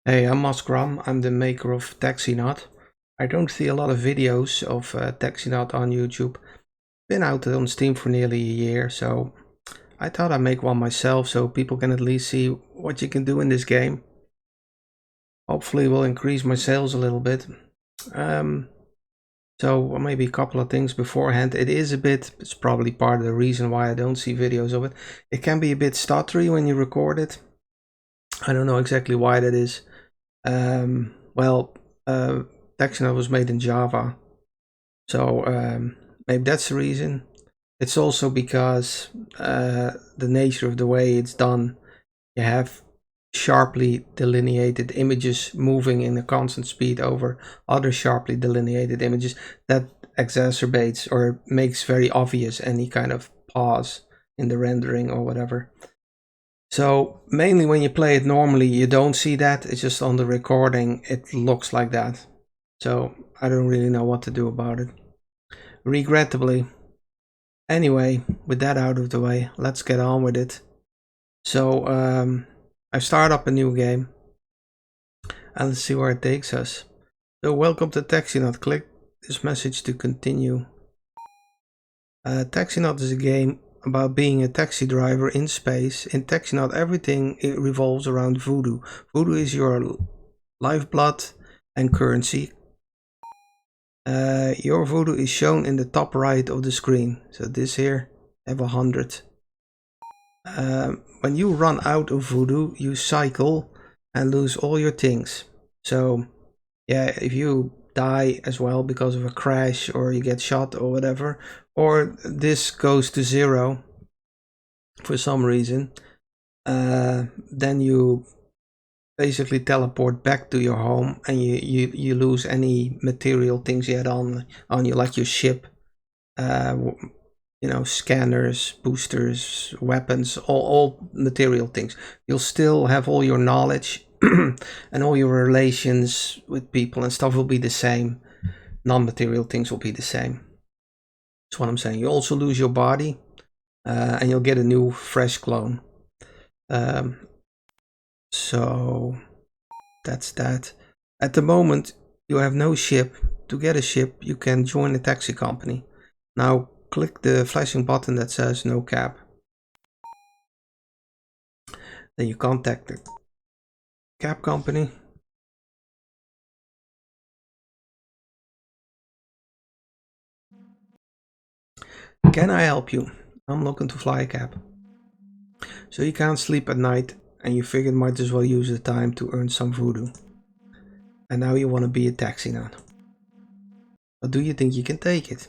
Hey, I'm mosgrom. I'm the maker of TAXINAUT. I don't see a lot of videos of TAXINAUT on YouTube. Been out on Steam for nearly a year, so I thought I'd make one myself so people can at least see what you can do in this game. Hopefully will increase my sales a little bit. So maybe a couple of things beforehand. It's probably part of the reason why I don't see videos of it. It can be a bit stuttery when you record it. I don't know exactly why that is. Well, TAXINAUT was made in Java, so maybe that's the reason. It's also because the nature of the way it's done. You have sharply delineated images moving in a constant speed over other sharply delineated images. That exacerbates or makes very obvious any kind of pause in the rendering or whatever. So mainly when you play it normally, you don't see that. It's just on the recording, it looks like that. So I don't really know what to do about it, regrettably. Anyway, with that out of the way, let's get on with it. So I start up a new game and let's see where it takes us. So welcome to TAXINAUT. Click this message to continue. TAXINAUT is a game about being a taxi driver in space. In TAXINAUT, everything revolves around voodoo. Voodoo is your lifeblood and currency. Your voodoo is shown in the top right of the screen. So this here, I have 100. When you run out of voodoo, you cycle and lose all your things. So yeah, if you die as well because of a crash or you get shot or whatever, or this goes to 0 for some reason, then you basically teleport back to your home and you lose any material things you had on you, like your ship, you know, scanners, boosters, weapons, all material things. You'll still have all your knowledge and all your relations with people and stuff will be the same. Non-material things will be the same. That's what I'm saying. You also lose your body and you'll get a new fresh clone. So that's that. At the moment, you have no ship. To get a ship, you can join a taxi company. Now click the flashing button that says no cab. Then you contact the cab company. Can I help you? I'm looking to fly a cab. So you can't sleep at night and you figured might as well use the time to earn some voodoo. And now you want to be a TAXINAUT. But do you think you can take it?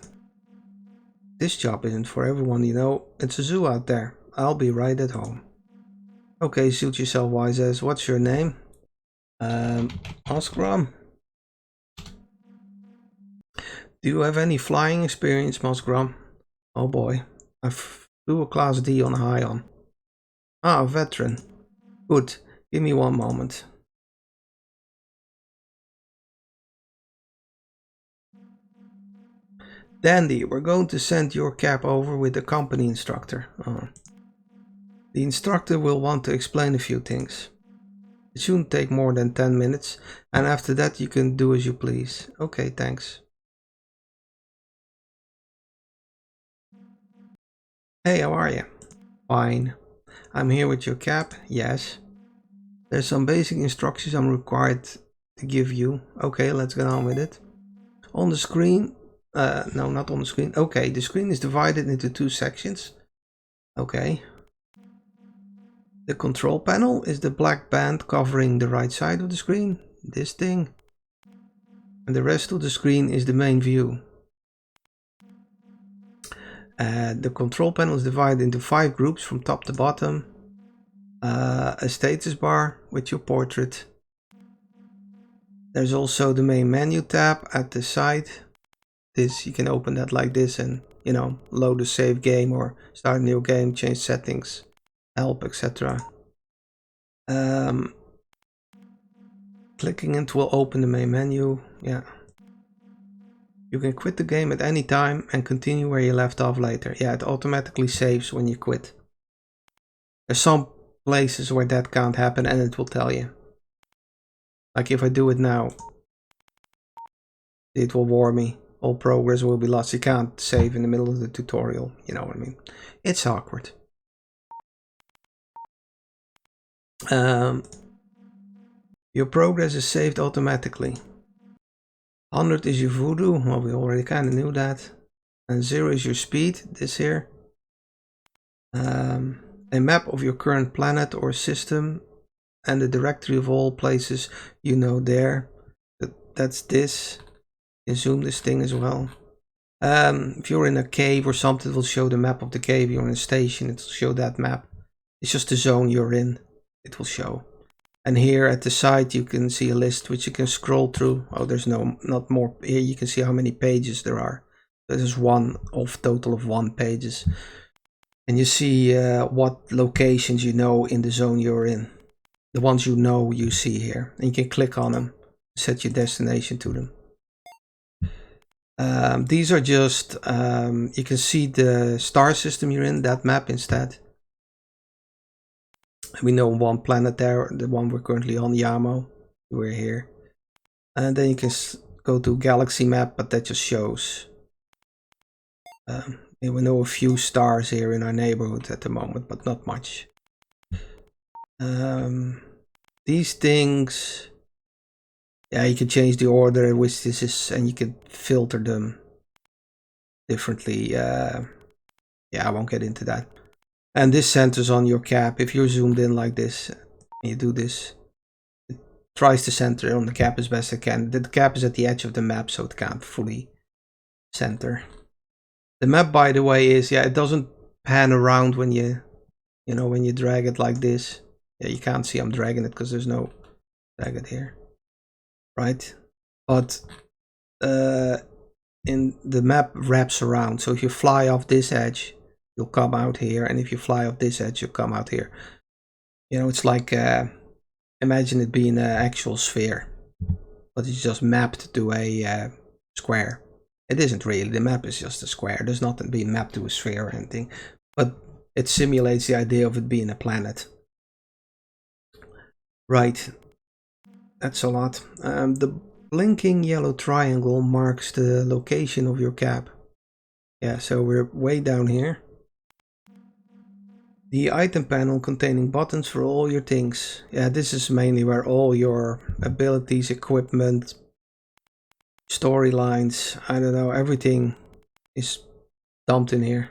This job isn't for everyone, you know. It's a zoo out there. I'll be right at home. Okay, suit yourself, wise ass. What's your name? mosgrom. Do you have any flying experience, mosgrom? Oh boy, I flew a Class D on High-On. Ah, a veteran. Good, give me one moment. Dandy, we're going to send your cab over with the company instructor. The instructor will want to explain a few things. It shouldn't take more than 10 minutes, and after that you can do as you please. Okay, thanks. Hey, how are you? Fine. I'm here with your cab. Yes. There's some basic instructions I'm required to give you. Okay, let's get on with it. On the screen, no, not on the screen. Okay, the screen is divided into 2 sections. Okay. The control panel is the black band covering the right side of the screen. This thing. And the rest of the screen is the main view. The control panel is divided into 5 groups from top to bottom. A status bar with your portrait. There's also the main menu tab at the side. This, you can open that like this and, you know, load a save game or start a new game, change settings, help, etc. Clicking it will open the main menu. Yeah. You can quit the game at any time and continue where you left off later. Yeah, it automatically saves when you quit. There's some places where that can't happen and it will tell you. Like if I do it now, it will warn me. All progress will be lost. You can't save in the middle of the tutorial. You know what I mean? It's awkward. Your progress is saved automatically. 100 is your voodoo. Well, we already kind of knew that. And 0 is your speed. This here. A map of your current planet or system. And the directory of all places you know there. That's this. You zoom this thing as well. If you're in a cave or something, it will show the map of the cave. You're in a station, it will show that map. It's just the zone you're in, it will show. And here at the side you can see a list which you can scroll through. Oh, there's not more. Here you can see how many pages there are. There's one of total of 1 pages. And you see what locations you know in the zone you're in. The ones you know you see here. And you can click on them, set your destination to them. These are just, you can see the star system you're in, that map instead. We know 1 planet there, the one we're currently on, Yamo. We're here. And then you can go to galaxy map, but that just shows. And we know a few stars here in our neighborhood at the moment, but not much. These things, yeah, you can change the order in which this is, and you can filter them differently. Yeah, I won't get into that. And this centers on your cap. If you're zoomed in like this, and you do this, it tries to center on the cap as best it can. The cap is at the edge of the map, so it can't fully center. The map, by the way, is, yeah, it doesn't pan around when you know, when you drag it like this. Yeah, you can't see I'm dragging it because there's no drag it here. Right? But in the map wraps around. So if you fly off this edge, you'll come out here. And if you fly off this edge, you'll come out here. You know, it's like, imagine it being an actual sphere. But it's just mapped to a square. It isn't really. The map is just a square. There's nothing being mapped to a sphere or anything. But it simulates the idea of it being a planet. Right. That's a lot. The blinking yellow triangle marks the location of your cap. Yeah, so we're way down here. The item panel containing buttons for all your things. Yeah, this is mainly where all your abilities, equipment, storylines, I don't know, everything is dumped in here.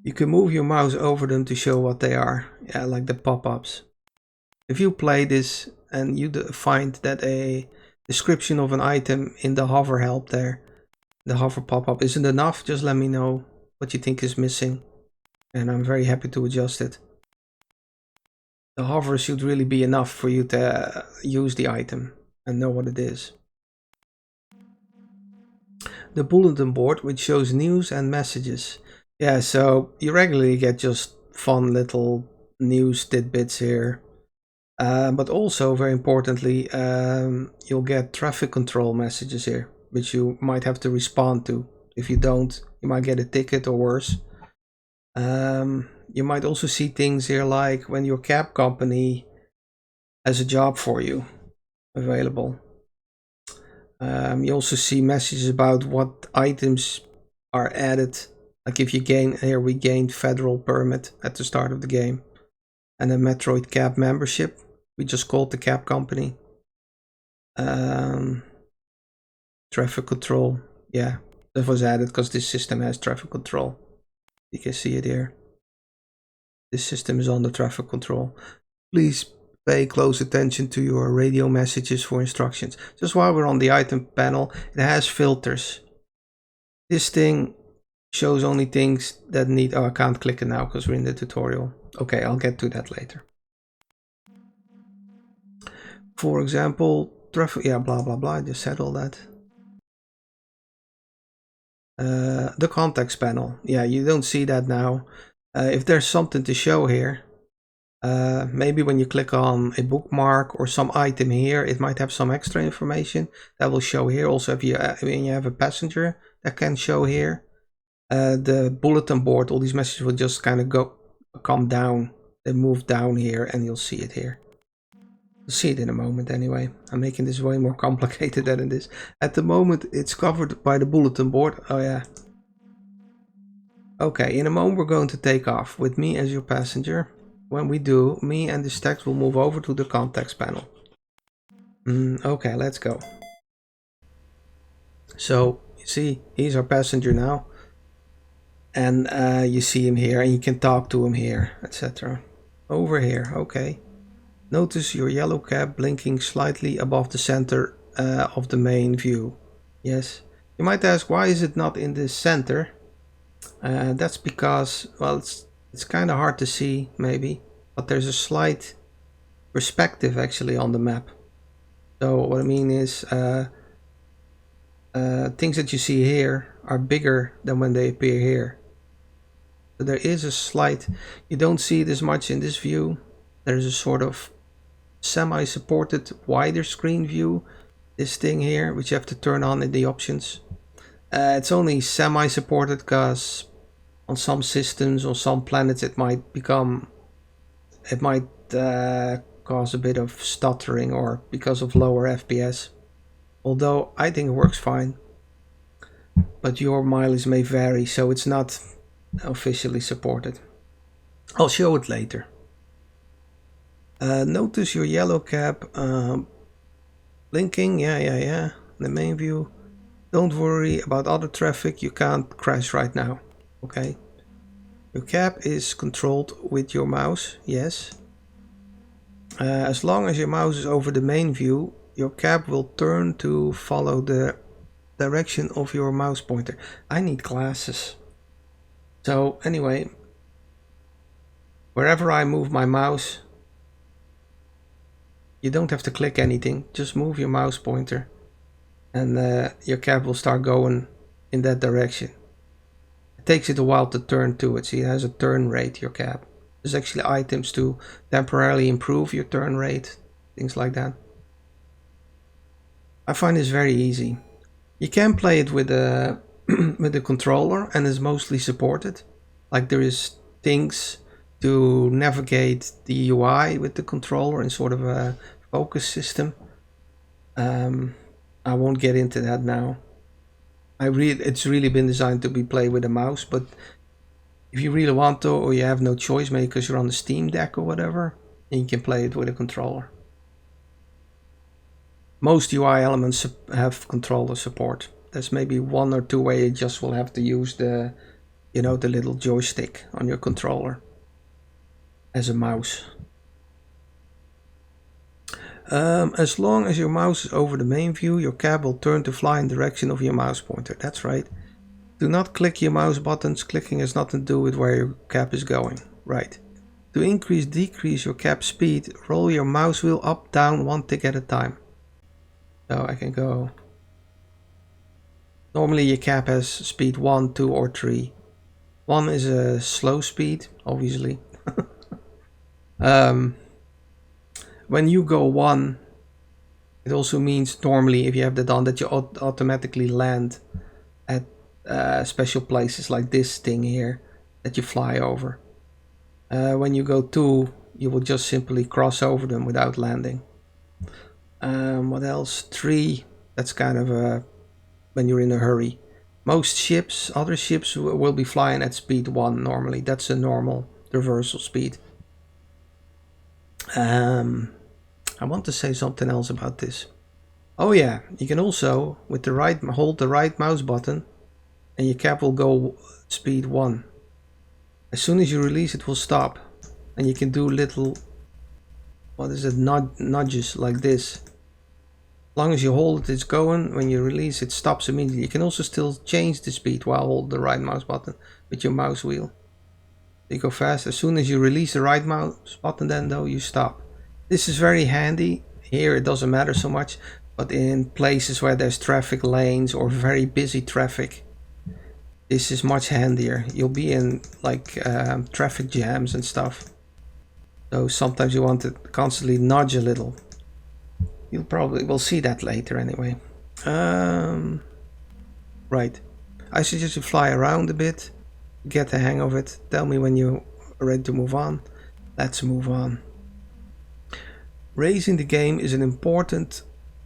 You can move your mouse over them to show what they are. Yeah, like the pop-ups. If you play this and you find that a description of an item in the hover help there, the hover pop-up isn't enough, just let me know what you think is missing. And I'm very happy to adjust it. The hover should really be enough for you to use the item and know what it is. The bulletin board, which shows news and messages. Yeah, so you regularly get just fun little news tidbits here. But also, very importantly, you'll get traffic control messages here, which you might have to respond to. If you don't, you might get a ticket or worse. You might also see things here like when your cab company has a job for you available. You also see messages about what items are added. Like if you gain, here we gained federal permit at the start of the game. And a Metroid cab membership. We just called the cab company. Traffic control. Yeah, that was added because this system has traffic control. You can see it here. This system is under traffic control. Please pay close attention to your radio messages for instructions. Just while we're on the item panel, it has filters. This thing shows only things that need... Oh, I can't click it now because we're in the tutorial. Okay, I'll get to that later. For example, traffic... Yeah, blah, blah, blah. I just said all that. The context panel. Yeah, you don't see that now. If there's something to show here, maybe when you click on a bookmark or some item here, it might have some extra information that will show here. Also, if you when you have a passenger, that can show here. The bulletin board, all these messages will just kind of come down. They move down here, and you'll see it here. You'll see it in a moment anyway. I'm making this way more complicated than it is. At the moment it's covered by the bulletin board. Oh yeah. Okay, in a moment we're going to take off with me as your passenger. When we do, me and this text will move over to the context panel. Okay, let's go. So, you see, he's our passenger now. And you see him here, and you can talk to him here, etc. Over here, okay. Notice your yellow cap blinking slightly above the center of the main view. Yes. You might ask, why is it not in the center? That's because, well, it's kind of hard to see, maybe. But there's a slight perspective, actually, on the map. So what I mean is, things that you see here are bigger than when they appear here. So there is a slight, you don't see it as much in this view. There's a sort of semi-supported wider screen view, this thing here, which you have to turn on in the options. It's only semi-supported because on some systems or some planets it might cause a bit of stuttering or because of lower FPS. Although I think it works fine. But your mileage may vary, so it's not officially supported. I'll show it later. Notice your yellow cap blinking. Yeah. The main view. Don't worry about other traffic. You can't crash right now. Okay. Your cap is controlled with your mouse. Yes. As long as your mouse is over the main view, your cap will turn to follow the direction of your mouse pointer. I need glasses. So anyway, wherever I move my mouse, you don't have to click anything, just move your mouse pointer and your cap will start going in that direction. It takes it a while to turn to it. See, it has a turn rate, your cap. There's actually items to temporarily improve your turn rate, things like that. I find this very easy. You can play it with a with the controller and it's mostly supported. Like there is things to navigate the UI with the controller in sort of a focus system. I won't get into that now. It's really been designed to be played with a mouse, but if you really want to, or you have no choice, maybe because you're on the Steam Deck or whatever, then you can play it with a controller. Most UI elements have controller support. There's maybe one or two where you just will have to use the, you know, the little joystick on your controller as a mouse. As long as your mouse is over the main view, your cap will turn to fly in the direction of your mouse pointer. That's right. Do not click your mouse buttons. Clicking has nothing to do with where your cap is going. Right. To increase, decrease your cap speed, roll your mouse wheel up, down, one tick at a time. So I can go. Normally your cap has speed 1, 2 or 3. 1 is a slow speed, obviously. When you go 1, it also means normally if you have that on that you automatically land at special places like this thing here that you fly over. When you go 2, you will just simply cross over them without landing. What else? 3, that's kind of when you're in a hurry. Most ships, other ships will be flying at speed 1 normally. That's a normal reversal speed. I want to say something else about this. Oh yeah, you can also with the right hold the right mouse button and your cap will go speed 1. As soon as you release it will stop, and you can do little, what is it, nudges like this. As long as you hold it, it's going. When you release it, stops immediately. You can also still change the speed while holding the right mouse button with your mouse wheel. You go fast. As soon as you release the right mouse button, then though you stop. This is very handy. Here it doesn't matter so much, but in places where there's traffic lanes or very busy traffic, this is much handier. You'll be in like traffic jams and stuff. So sometimes you want to constantly nudge a little. You'll probably will see that later anyway. Right. I suggest you fly around a bit, get the hang of it. Tell me when you're ready to move on. Let's move on. Raising the game is an important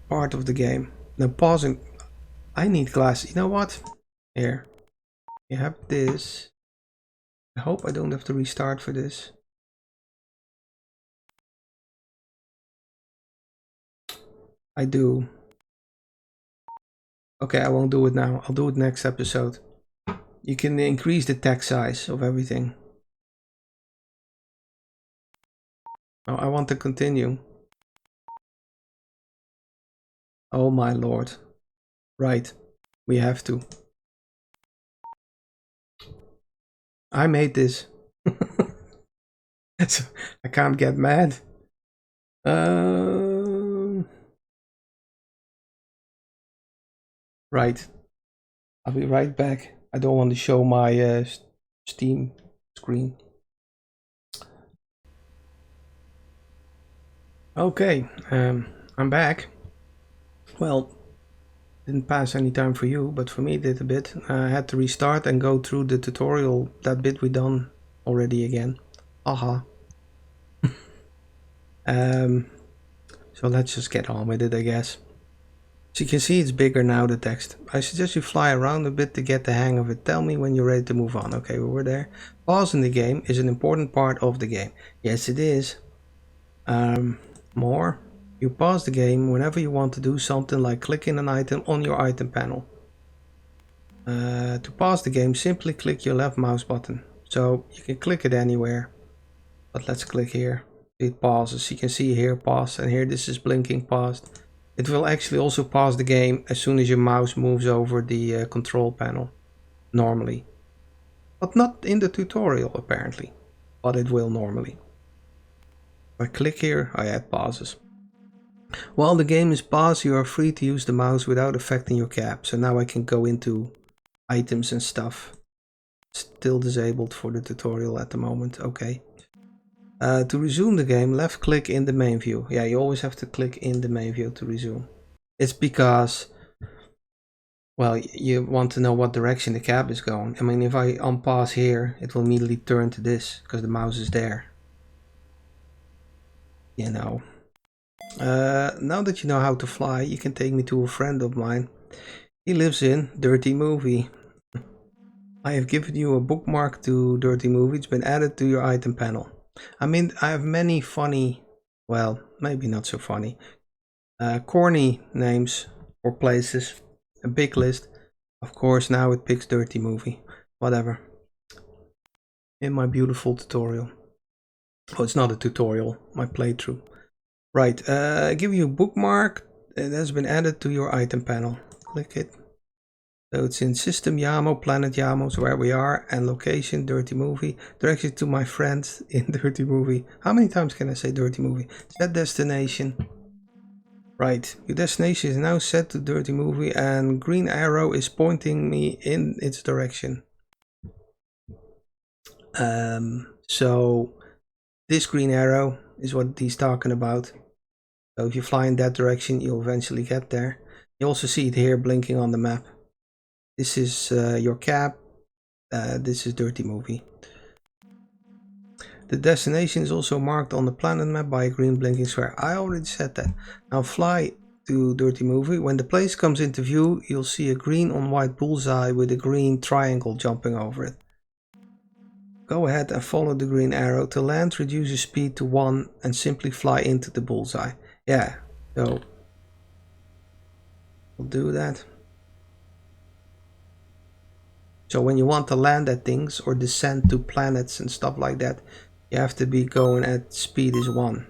part of the game. Now pausing. I need glass. You know what? Here. You have this. I hope I don't have to restart for this. I do. Okay, I won't do it now. I'll do it next episode. You can increase the text size of everything. Oh, I want to continue. Oh my lord. Right. We have to. I made this. So I can't get mad. Right. I'll be right back. I don't want to show my Steam screen. Okay, I'm back. Well, didn't pass any time for you, but for me it did a bit. I had to restart and go through the tutorial, that bit we done already again. Aha. So let's just get on with it, I guess. So you can see it's bigger now, the text. I suggest you fly around a bit to get the hang of it. Tell me when you're ready to move on. Okay, we're there. Pausing the game is an important part of the game. Yes, it is. More. You pause the game whenever you want to do something like clicking an item on your item panel. To pause the game, simply click your left mouse button. So you can click it anywhere. But let's click here. It pauses. You can see here pause, and here this is blinking paused. It will actually also pause the game as soon as your mouse moves over the control panel, normally. But not in the tutorial apparently, but it will normally. If I click here, it pauses. While the game is paused, you are free to use the mouse without affecting your cap. So now I can go into items and stuff. Still disabled for the tutorial at the moment, okay. To resume the game, left click in the main view. Yeah, you always have to click in the main view to resume. It's because, well, you want to know what direction the cap is going. I mean, if I unpause here, it will immediately turn to this because the mouse is there. You know. Now that you know how to fly, you can take me to a friend of mine. He lives in Dirty Movie. I have given you a bookmark to Dirty Movie. It's been added to your item panel. I mean, I have many funny, well, maybe not so funny, corny names or places. A big list. Of course, now it picks Dirty Movie. Whatever. In my beautiful tutorial. Oh, it's not a tutorial, my playthrough. Right, give you a bookmark. It has been added to your item panel. Click it. So it's in System Yamo, Planet Yamo, so where we are, and location, Dirty Movie. Direction to my friends in Dirty Movie. How many times can I say Dirty Movie? Set destination. Right, your destination is now set to Dirty Movie, and green arrow is pointing me in its direction. So this green arrow is what he's talking about. So if you fly in that direction, you'll eventually get there. You also see it here blinking on the map. This is your cap. This is Dirty Movie. The destination is also marked on the planet map by a green blinking square. I already said that. Now fly to Dirty Movie. When the place comes into view, you'll see a green on white bullseye with a green triangle jumping over it. Go ahead and follow the green arrow. To land, reduce your speed to 1 and simply fly into the bullseye. Yeah, so we'll do that. So when you want to land at things or descend to planets and stuff like that, you have to be going at speed is 1.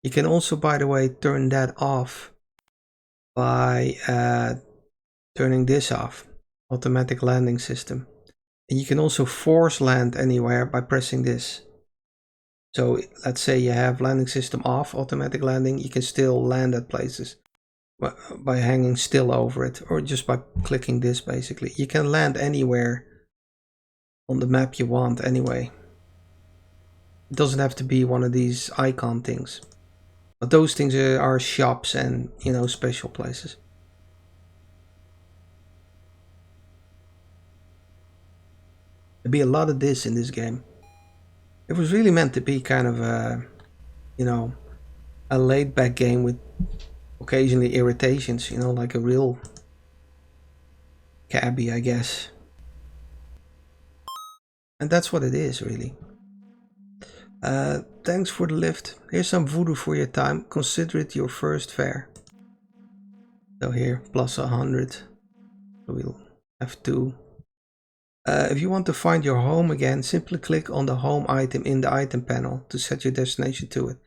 You can also, by the way, turn that off by turning this off, automatic landing system. And you can also force land anywhere by pressing this. So let's say you have landing system off, automatic landing, you can still land at places by hanging still over it, or just by clicking this. Basically you can land anywhere on the map you want anyway. It doesn't have to be one of these icon things, but those things are shops and, you know, special places. There'll be a lot of this in this game. It was really meant to be kind of a, you know, a laid-back game with occasionally irritations, you know, like a real cabbie, I guess. And that's what it is, really. Thanks for the lift. Here's some voodoo for your time. Consider it your first fare. So here, plus 100. We'll have 2. If you want to find your home again, simply click on the home item in the item panel to set your destination to it.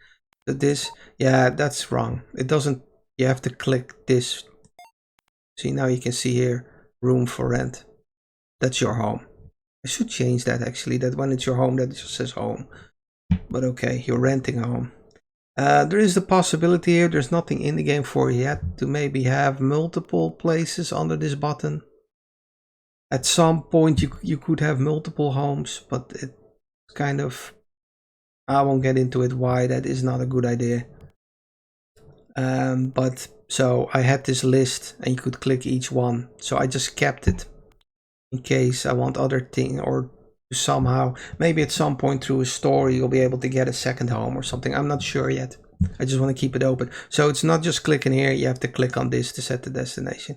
So this, yeah, that's wrong. It doesn't, you have to click this. See, now you can see here, room for rent. That's your home. I should change that actually, that when it's your home, that just says home. But okay, you're renting a home. There is the possibility here, there's nothing in the game for you yet, to maybe have multiple places under this button. At some point you could have multiple homes, but it's kind of, I won't get into it why that is not a good idea. But so I had this list and you could click each one, so I just kept it in case I want other thing, or somehow maybe at some point through a story you'll be able to get a second home or something. I'm not sure yet. I just want to keep it open, so it's not just clicking here, you have to click on this to set the destination.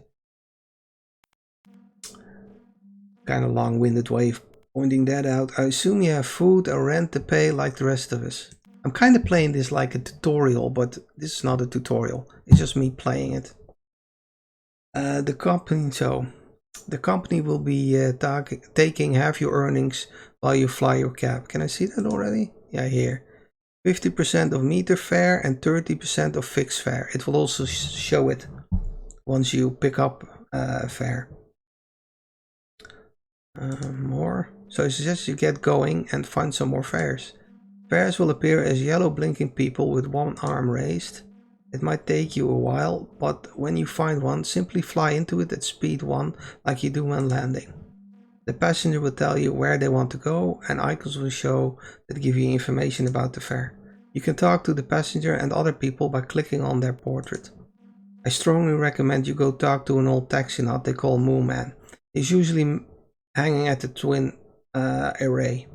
Kind of long-winded way of pointing that out. I assume you have food or rent to pay like the rest of us. I'm kind of playing this like a tutorial, but this is not a tutorial, it's just me playing it. The company will be taking half your earnings while you fly your cab. Can I see that already? Yeah, here. 50% of meter fare and 30% of fixed fare. It will also show it once you pick up fare. More. So I suggest you get going and find some more fares. Fares will appear as yellow blinking people with one arm raised. It might take you a while, but when you find one, simply fly into it at speed 1 like you do when landing. The passenger will tell you where they want to go, and icons will show that give you information about the fare. You can talk to the passenger and other people by clicking on their portrait. I strongly recommend you go talk to an old TAXINAUT they call Mooman. He's usually hanging at the twin array.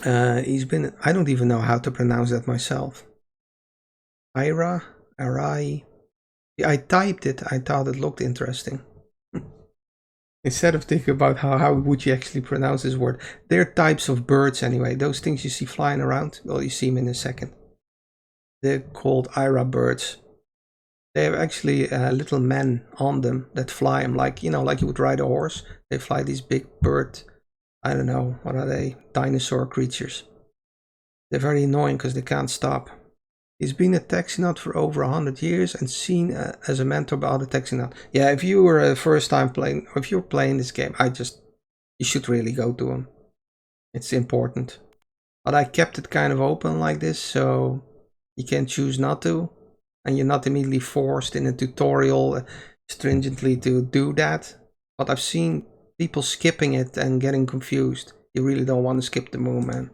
I don't even know how to pronounce that myself. Arai. I typed it, I thought it looked interesting. Instead of thinking about how would you actually pronounce this word. They're types of birds anyway, those things you see flying around. Well, you see them in a second. They're called Ira birds. They have actually little men on them that fly them, like, you know, like you would ride a horse. They fly these big bird, I don't know, what are they? Dinosaur creatures. They're very annoying because they can't stop. He's been a TAXINAUT for over 100 years and seen as a mentor by other TAXINAUT. Yeah, if you were a first time playing, or if you're playing this game, you should really go to him. It's important. But I kept it kind of open like this, so you can choose not to. And you're not immediately forced in a tutorial stringently to do that. But I've seen people skipping it and getting confused. You really don't want to skip the moon, man.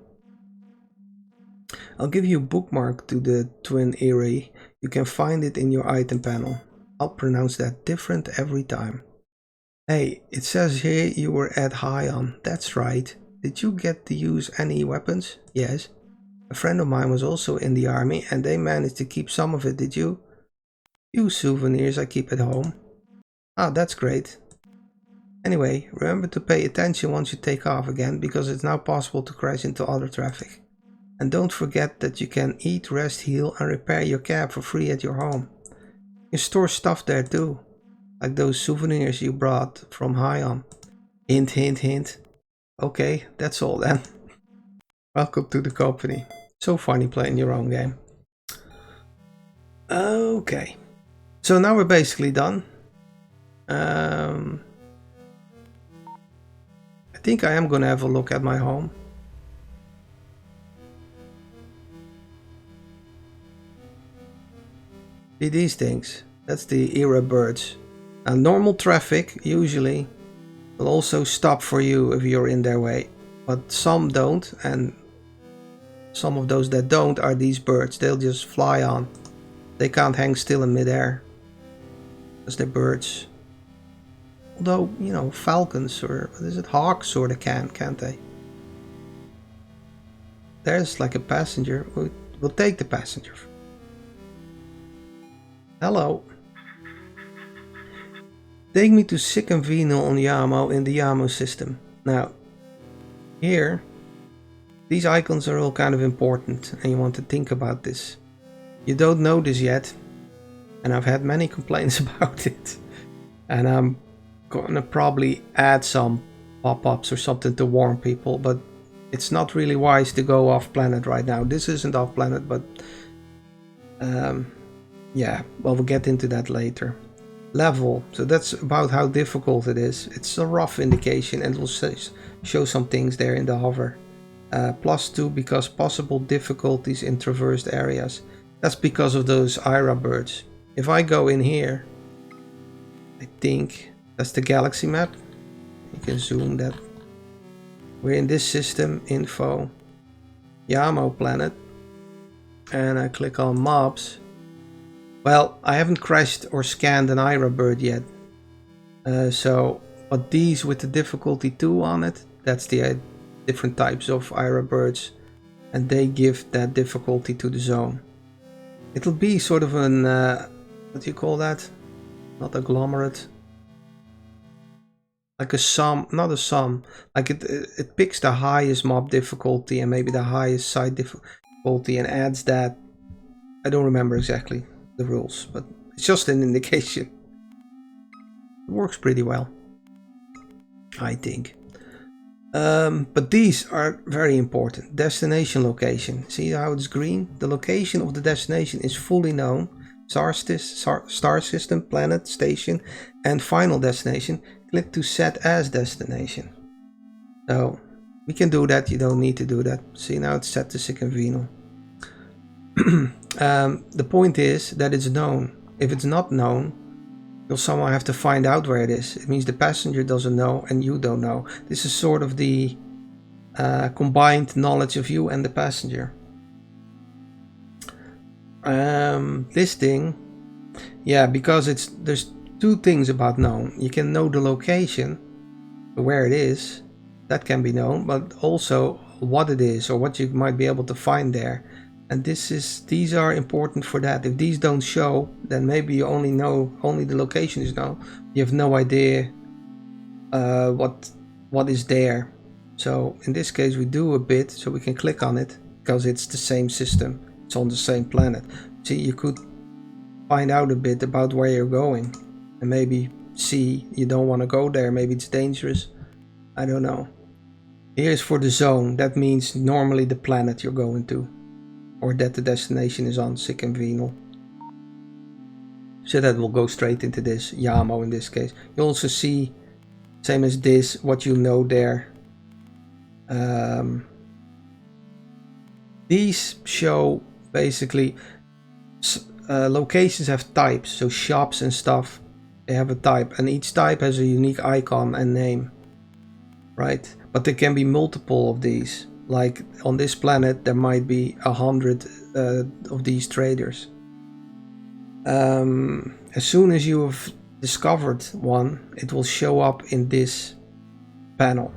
I'll give you a bookmark to the twin array. You can find it in your item panel. I'll pronounce that different every time. Hey, it says here you were at High-On. That's right. Did you get to use any weapons? Yes. A friend of mine was also in the army and they managed to keep some of it, did you? Few souvenirs I keep at home. Ah, that's great. Anyway, remember to pay attention once you take off again, because it's now possible to crash into other traffic. And don't forget that you can eat, rest, heal and repair your cab for free at your home. You store stuff there too, like those souvenirs you brought from High-On. Hint, hint, hint. Okay, that's all then. Welcome to the company. So funny playing your own game. Okay, so now we're basically done. I think I am gonna have a look at my home. See these things? That's the era birds. And normal traffic usually will also stop for you if you're in their way, but some don't, and some of those that don't are these birds. They'll just fly on. They can't hang still in midair because they're birds. Although, you know, falcons or what is it, hawks sort of can, can't they? there's like a passenger. We'll take the passenger. Hello. Take me to Sikenvino on Yamo in the Yamo system. Now, here, these icons are all kind of important, and you want to think about this. You don't know this yet, and I've had many complaints about it. And I'm gonna probably add some pop-ups or something to warn people, but it's not really wise to go off planet right now. This isn't off planet, but yeah, well, we'll get into that later. Level, so that's about how difficult it is. It's a rough indication, and it will show some things there in the hover. +2 because possible difficulties in traversed areas. That's because of those IRA birds. If I go in here, I think that's the galaxy map. You can zoom that. We're in this system, info, Yamo planet, and I click on mobs. Well, I haven't crashed or scanned an IRA bird yet. But these with the difficulty 2 on it, that's the different types of IRA birds, and they give that difficulty to the zone. It'll be sort of an, what do you call that? Not agglomerate. Like a sum, not a sum. Like it picks the highest mob difficulty and maybe the highest side difficulty and adds that. I don't remember exactly the rules, but it's just an indication. It works pretty well, I think. But these are very important. Destination location. See how it's green? The location of the destination is fully known. Star system, planet, station, and final destination. Click to set as destination. So we can do that. You don't need to do that. See, now it's set to Sikenvino. The point is that it's known. If it's not known, you'll somehow have to find out where it is. It means the passenger doesn't know and you don't know. This is sort of the combined knowledge of you and the passenger. Listing, yeah, because there's two things about known. You can know the location, where it is, that can be known, but also what it is or what you might be able to find there. And these are important for that. If these don't show, then maybe you only the location is known. You have no idea what is there. So in this case we do a bit, so we can click on it because it's the same system. It's on the same planet. See, you could find out a bit about where you're going and maybe see you don't want to go there. Maybe it's dangerous. I don't know. Here's for the zone. That means normally the planet you're going to, or that the destination is on Sikenvino. So that will go straight into this, Yamo in this case. You also see, same as this, what you know there. These show basically locations have types, so shops and stuff, they have a type, and each type has a unique icon and name, right? But there can be multiple of these. Like on this planet there might be 100 of these traders. As soon as you have discovered one, it will show up in this panel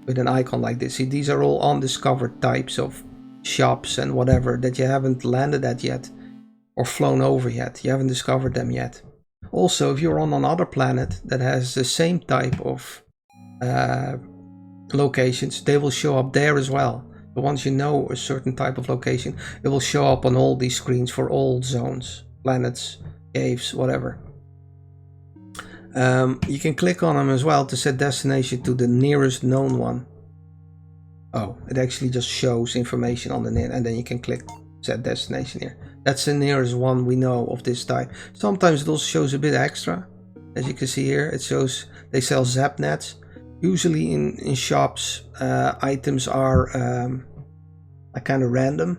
with an icon like this. See, these are all undiscovered types of shops and whatever that you haven't landed at yet or flown over yet. You haven't discovered them yet. Also, if you're on another planet that has the same type of locations, they will show up there as well. But once you know a certain type of location, it will show up on all these screens for all zones, planets, caves, whatever. You can click on them as well to set destination to the nearest known one. Oh, it actually just shows information on the net, and then you can click set destination here. That's the nearest one we know of this type. Sometimes it also shows a bit extra. As you can see here, it shows they sell zap nets. Usually in shops, items are like kind of random,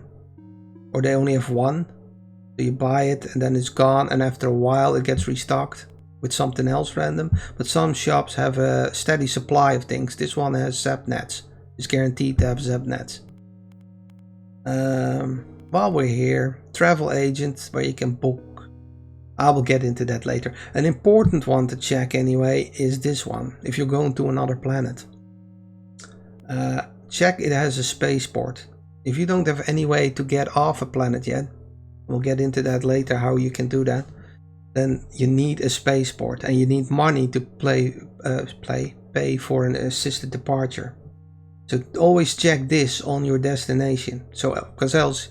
or they only have one. So you buy it and then it's gone, and after a while it gets restocked with something else random. But some shops have a steady supply of things. This one has zap nets. It's guaranteed to have zap nets. While we're here, travel agent, where you can book. I will get into that later. An important one to check anyway is this one. If you're going to another planet, check it has a spaceport. if you don't have any way to get off a planet yet, we'll get into that later how you can do that, then you need a spaceport and you need money to pay for an assisted departure. So always check this on your destination. So because else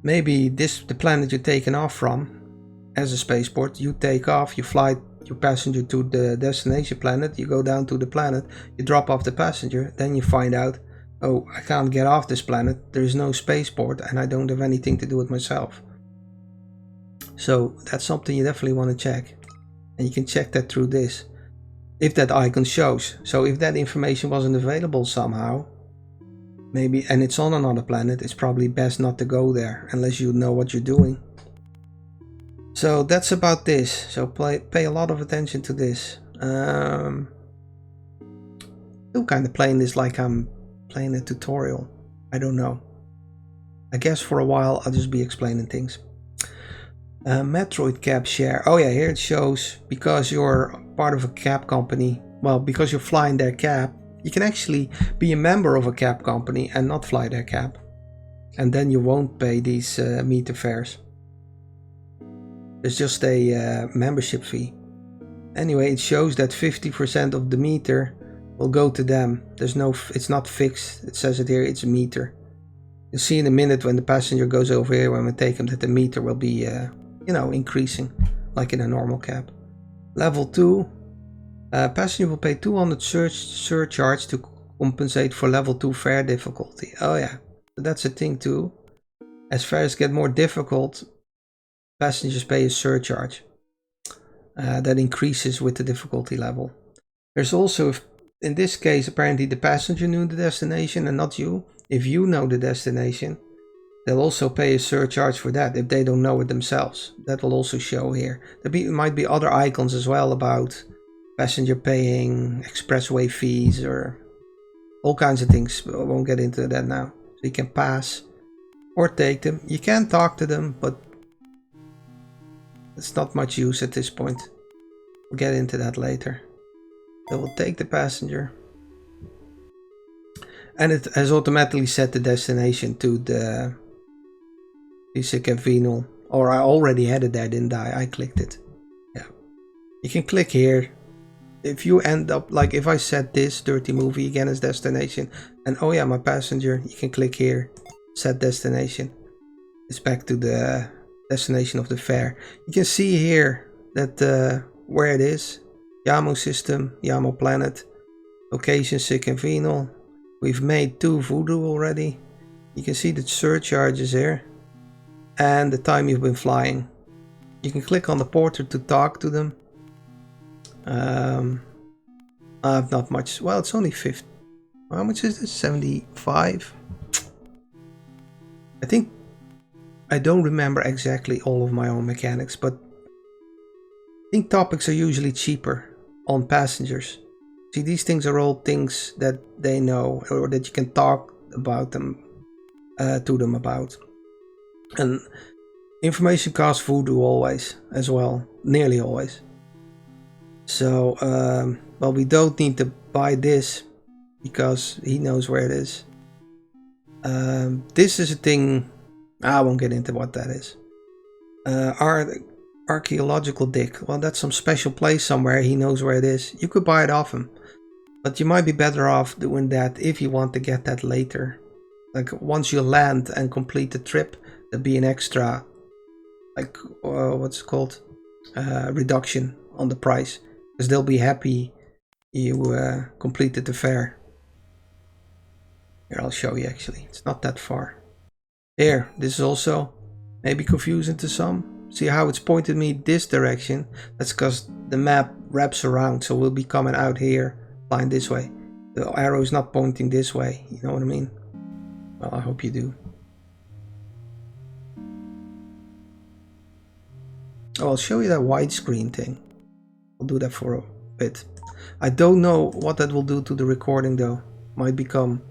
maybe the planet you're taking off from as a spaceport, you take off, you fly your passenger to the destination planet, you go down to the planet, you drop off the passenger, then you find out, oh, I can't get off this planet, there is no spaceport and I don't have anything to do with myself. So that's something you definitely want to check, and you can check that through this if that icon shows. So if that information wasn't available somehow, maybe, and it's on another planet, it's probably best not to go there unless you know what you're doing. So that's about this. So pay a lot of attention to this. I'm kind of playing this like I'm playing a tutorial. I don't know. I guess for a while I'll just be explaining things. Metroid cab share. Oh yeah, here it shows because you're part of a cab company. Well, because you're flying their cab, you can actually be a member of a cab company and not fly their cab. And then you won't pay these meter fares. There's just a membership fee. Anyway, it shows that 50% of the meter will go to them. It's not fixed. It says it here, it's a meter. You'll see in a minute when the passenger goes over here, when we take them, that the meter will be, increasing, like in a normal cab. Level 2, passenger will pay 200 surcharge to compensate for level 2 fare difficulty. Oh yeah, that's a thing too. As fares get more difficult, passengers pay a surcharge that increases with the difficulty level. There's also, in this case, apparently the passenger knew the destination and not you. If you know the destination, they'll also pay a surcharge for that if they don't know it themselves. That will also show here. There might be other icons as well about passenger paying expressway fees or all kinds of things. I won't get into that now. So you can pass or take them. You can talk to them, but it's not much use at this point. We'll get into that later. So we'll take the passenger. And it has automatically set the destination to the Cavino. Or I already had it there, didn't I? I clicked it. Yeah. You can click here. If you end up, like if I set this dirty movie again as destination, and oh yeah, my passenger, you can click here, set destination. It's back to the destination of the fare. You can see here that where it is. Yamo system, Yamo planet, location Cavino. We've made 2 voodoo already. You can see the surcharges here and the time you've been flying. You can click on the portrait to talk to them. I have not much. Well, it's only 50. How much is this? 75? I don't remember exactly all of my own mechanics, but I think topics are usually cheaper on passengers. See, these things are all things that they know or that you can talk about them to them about. And information costs voodoo always as well, nearly always. So, well, we don't need to buy this because he knows where it is. This is a thing, I won't get into what that is. Archaeological dig, well, that's some special place somewhere, he knows where it is. You could buy it off him, but you might be better off doing that if you want to get that later. Like once you land and complete the trip, there'll be an extra, like, what's it called? Reduction on the price, because they'll be happy you completed the fare. Here, I'll show you actually. It's not that far. Here, this is also maybe confusing to some. See how it's pointed me this direction? That's because the map wraps around, so we'll be coming out here, flying this way. The arrow is not pointing this way, you know what I mean? Well, I hope you do. Oh, I'll show you that widescreen thing. I'll do that for a bit. I don't know what that will do to the recording though. Might become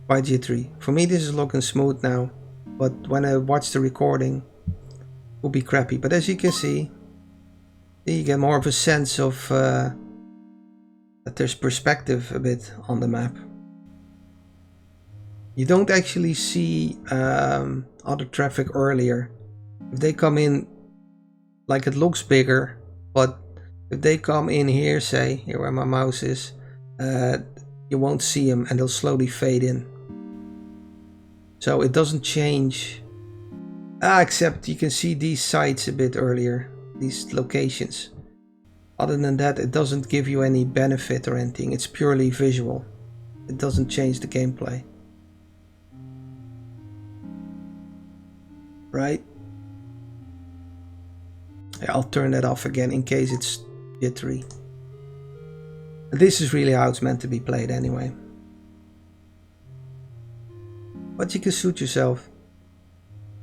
quite jittery. For me this is looking smooth now, but when I watch the recording it will be crappy. But as you can see, you get more of a sense of that there's perspective a bit on the map. You don't actually see other traffic earlier. If they come in, like, it looks bigger, but if they come in here, say, here where my mouse is, you won't see them and they'll slowly fade in. So it doesn't change. Except you can see these sites a bit earlier, these locations. Other than that, it doesn't give you any benefit or anything. It's purely visual. It doesn't change the gameplay. Right? Yeah, I'll turn that off again in case it's jittery. This is really how it's meant to be played anyway. But you can suit yourself.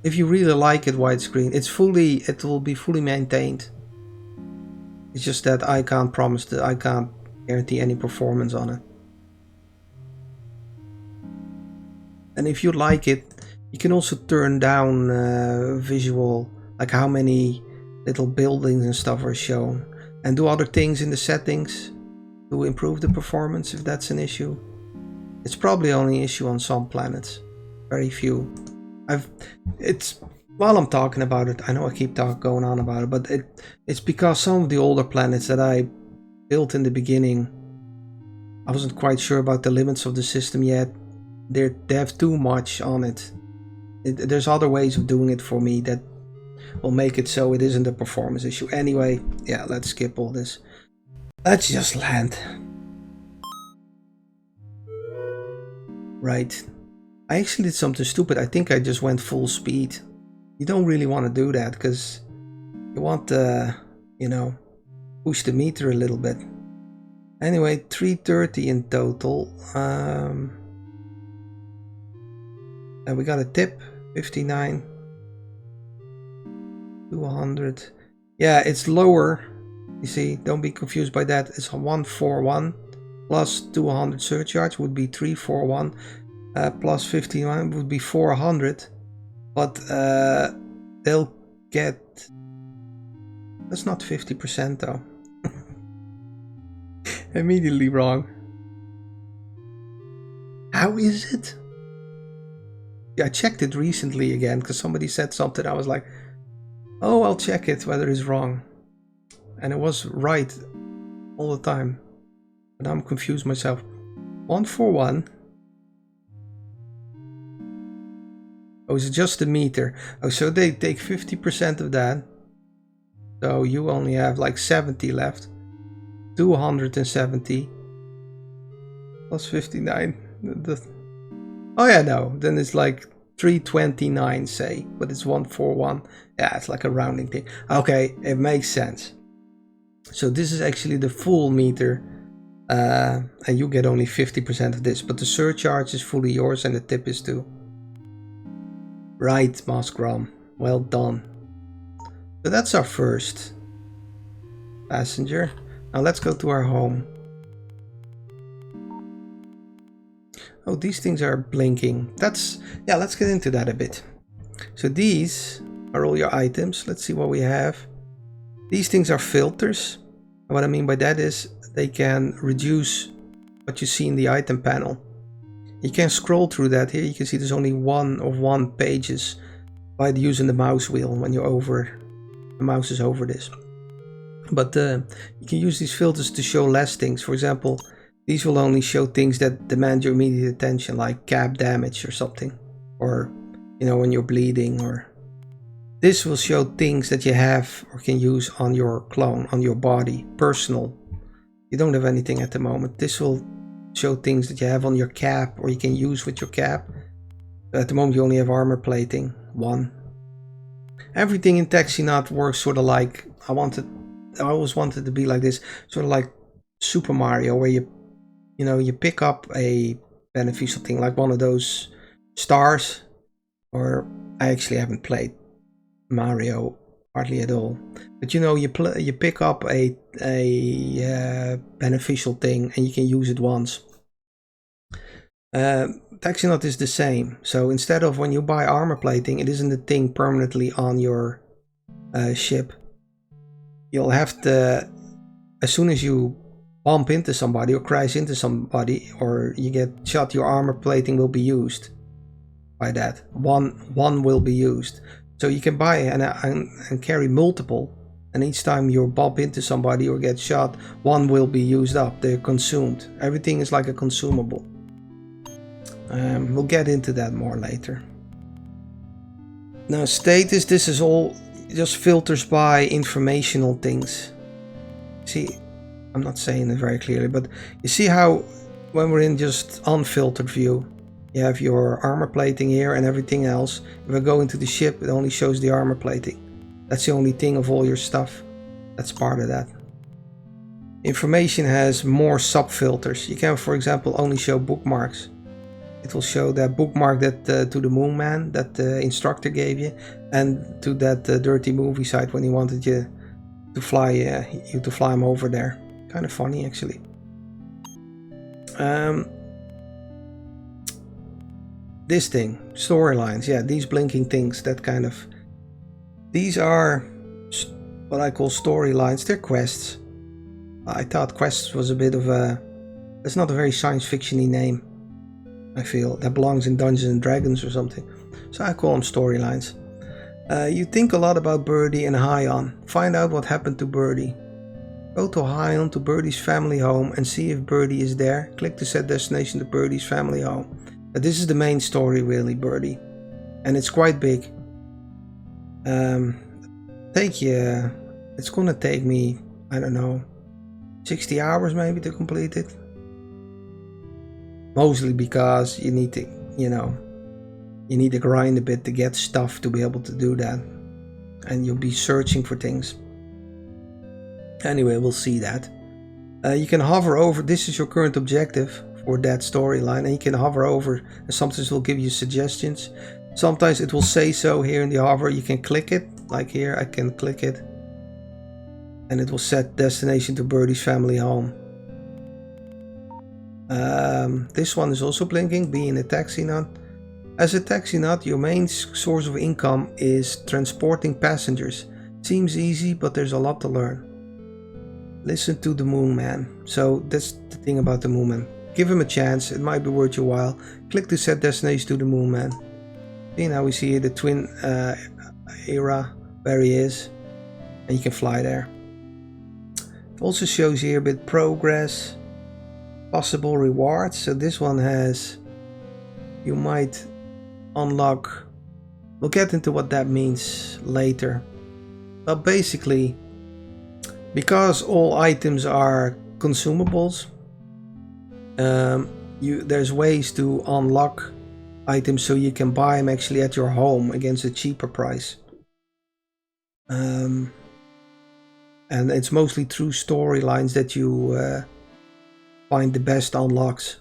If you really like it widescreen, it will be fully maintained. It's just that I can't promise that I can't guarantee any performance on it. And if you like it, you can also turn down visual, like how many little buildings and stuff are shown, and do other things in the settings to improve the performance if that's an issue. It's probably only an issue on some planets, very few. While I'm talking about it, I know I keep going on about it, but it's because some of the older planets that I built in the beginning, I wasn't quite sure about the limits of the system yet. They have too much on it. There's other ways of doing it for me that will make it so it isn't a performance issue. Anyway, yeah, let's skip all this. Let's just land. Right. I actually did something stupid. I think I just went full speed. You don't really want to do that because you want to, push the meter a little bit. Anyway, 330 in total. And we got a tip, 59. 200. Yeah, it's lower. You see, don't be confused by that. It's 141 plus 200 surcharge would be 341. Plus 51 would be 400, but they'll get, that's not 50% though. Immediately wrong. How is it? Yeah, I checked it recently again because somebody said something. I was like, oh, I'll check it whether it's wrong, and it was right all the time, but I'm confused myself. 141. Oh, it's just the meter. Oh, so they take 50% of that. So you only have like 70 left. 270 plus 59. Oh yeah, no. Then it's like 329, say. But it's 141. Yeah, it's like a rounding thing. Okay, it makes sense. So this is actually the full meter. And you get only 50% of this. But the surcharge is fully yours and the tip is too. Right, mosgrom. Well done. So that's our first passenger. Now let's go to our home. Oh, these things are blinking. Let's get into that a bit. So these are all your items. Let's see what we have. These things are filters. And what I mean by that is they can reduce what you see in the item panel. You can scroll through that. Here you can see there's only one of one pages by using the mouse wheel when you're over, the mouse is over this. But you can use these filters to show less things. For example, these will only show things that demand your immediate attention, like cap damage or something, or when you're bleeding. Or this will show things that you have or can use on your clone, on your body, personal. You don't have anything at the moment. This will show things that you have on your cap or you can use with your cap. At the moment you only have armor plating, 1. Everything in TAXINAUT works sort of like, I always wanted to be like this, sort of like Super Mario, where you pick up a beneficial thing, like one of those stars, or I actually haven't played Mario hardly at all, but you pick up a beneficial thing and you can use it once. TAXINAUT is the same. So instead of when you buy armor plating, it isn't a thing permanently on your ship. You'll have to, as soon as you bump into somebody or crash into somebody or you get shot, your armor plating will be used. by that. One will be used. So you can buy and carry multiple, and each time you bump into somebody or get shot, one will be used up. They're consumed. Everything is like a consumable. We'll get into that more later. Now status, this is all just filters by informational things. See, I'm not saying it very clearly, but you see how when we're in just unfiltered view, you have your armor plating here and everything else. If I go into the ship, it only shows the armor plating. That's the only thing of all your stuff. That's part of that. Information has more sub-filters. You can, for example, only show bookmarks. It will show that bookmark that to the Moon Man that the instructor gave you, and to that dirty movie site when he wanted you to fly him over there. Kind of funny, actually. This thing, storylines, yeah, these blinking things, that kind of, these are what I call storylines. They're quests. I thought quests was a bit of a, that's not a very science fiction-y name. I feel that belongs in Dungeons and Dragons or something. So I call them storylines. You think a lot about Birdie and High-On. Find out what happened to Birdie. Go to High-On to Birdie's family home and see if Birdie is there. Click to set destination to Birdie's family home. But this is the main story, really, Birdie. And it's quite big. It's gonna take me, I don't know, 60 hours maybe to complete it. Mostly because you need to, you need to grind a bit to get stuff to be able to do that. And you'll be searching for things. Anyway, we'll see that. You can hover over, this is your current objective for that storyline, and you can hover over, and sometimes it will give you suggestions. Sometimes it will say so here in the hover. You can click it, like here, I can click it. And it will set destination to Birdie's family home. This one is also blinking, being a TAXINAUT. As a TAXINAUT, your main source of income is transporting passengers. Seems easy, but there's a lot to learn. Listen to the Moon Man. So that's the thing about the Moon Man. Give him a chance, it might be worth your while. Click to set destination to the Moon Man. See, now we see here the twin era where he is, and you can fly there. It also shows here a bit progress, possible rewards. So this one has, you might unlock, we'll get into what that means later. But basically, because all items are consumables, there's ways to unlock items so you can buy them actually at your home against a cheaper price. And it's mostly through storylines that you find the best unlocks.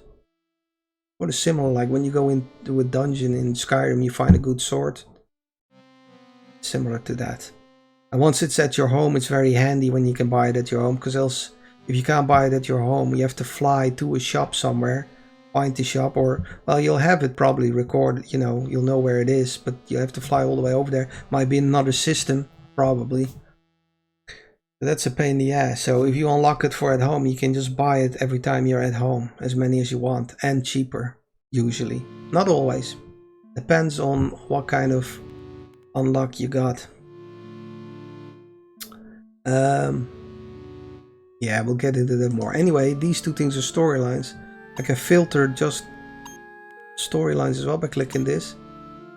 What is similar, like when you go into a dungeon in Skyrim, you find a good sword. Similar to that. And once it's at your home, it's very handy when you can buy it at your home, because else, if you can't buy it at your home, you have to fly to a shop somewhere, find the shop, or, well, you'll have it probably recorded, you'll know where it is, but you have to fly all the way over there. Might be another system, probably. But that's a pain in the ass. So if you unlock it for at home, you can just buy it every time you're at home, as many as you want, and cheaper, usually. Not always. Depends on what kind of unlock you got. Yeah, we'll get into that more. Anyway, these two things are storylines. I can filter just storylines as well by clicking this.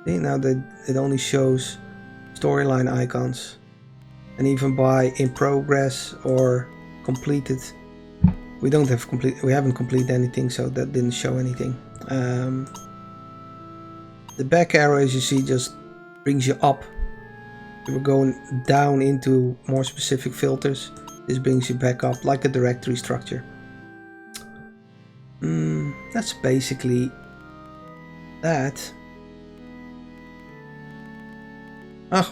See, now that it only shows storyline icons. And even by in progress or completed. We haven't completed anything, so that didn't show anything. The back arrow, as you see, just brings you up. We're going down into more specific filters. This brings you back up like a directory structure. That's basically that.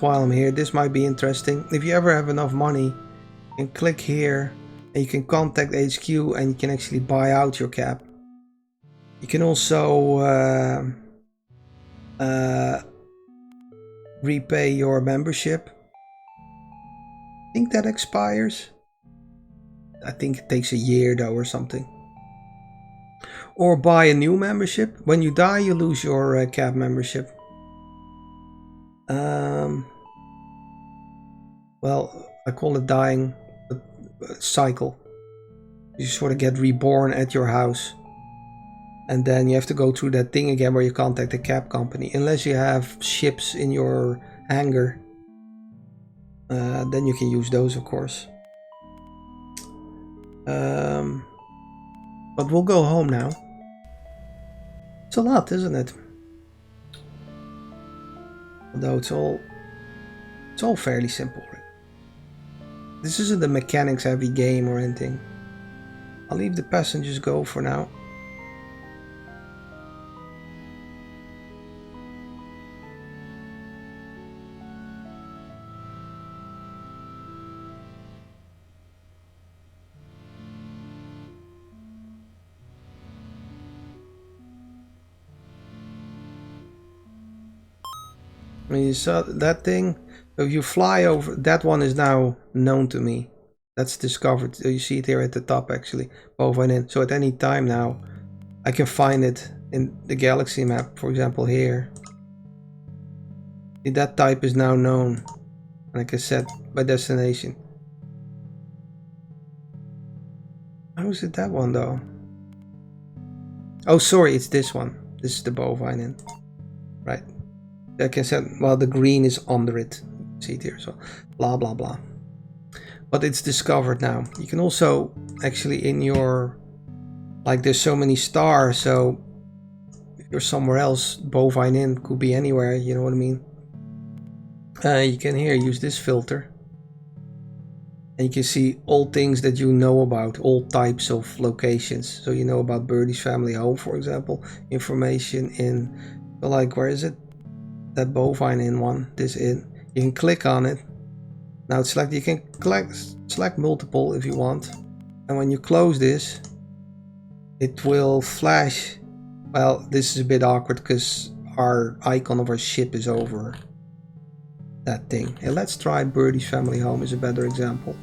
While I'm here, this might be interesting. If you ever have enough money, you can click here and you can contact HQ and you can actually buy out your cap. You can also repay your membership. I think that expires. I think it takes a year though or something. Or buy a new membership. When you die, you lose your cab membership. Well, I call it dying cycle. You sort of get reborn at your house. And then you have to go through that thing again where you contact a cab company. Unless you have ships in your hangar. Then you can use those, of course. But we'll go home now. It's a lot, isn't it? Although it's all fairly simple. This isn't a mechanics heavy game or anything. I'll leave the passengers go for now. When you saw that thing, if you fly over, that one is now known to me. That's discovered. You see it here at the top actually, bovine in. So at any time now, I can find it in the galaxy map, for example here. That type is now known, and I can set my destination. How is it that one though? Oh, sorry, it's this one. This is the bovine in. Right. I can set, well, the green is under it. See it here, so blah blah blah. But it's discovered now. You can also actually in your, like there's so many stars, so if you're somewhere else, bovine in could be anywhere, you know what I mean? You can here use this filter. And you can see all things that you know about, all types of locations. So you know about Birdie's family home, for example, information in, like, where is it? That bovine in one, this in. You can click on it. Now it's like you can select multiple if you want. And when you close this, it will flash. Well, this is a bit awkward because our icon of our ship is over that thing. And let's try Birdie's family home is a better example.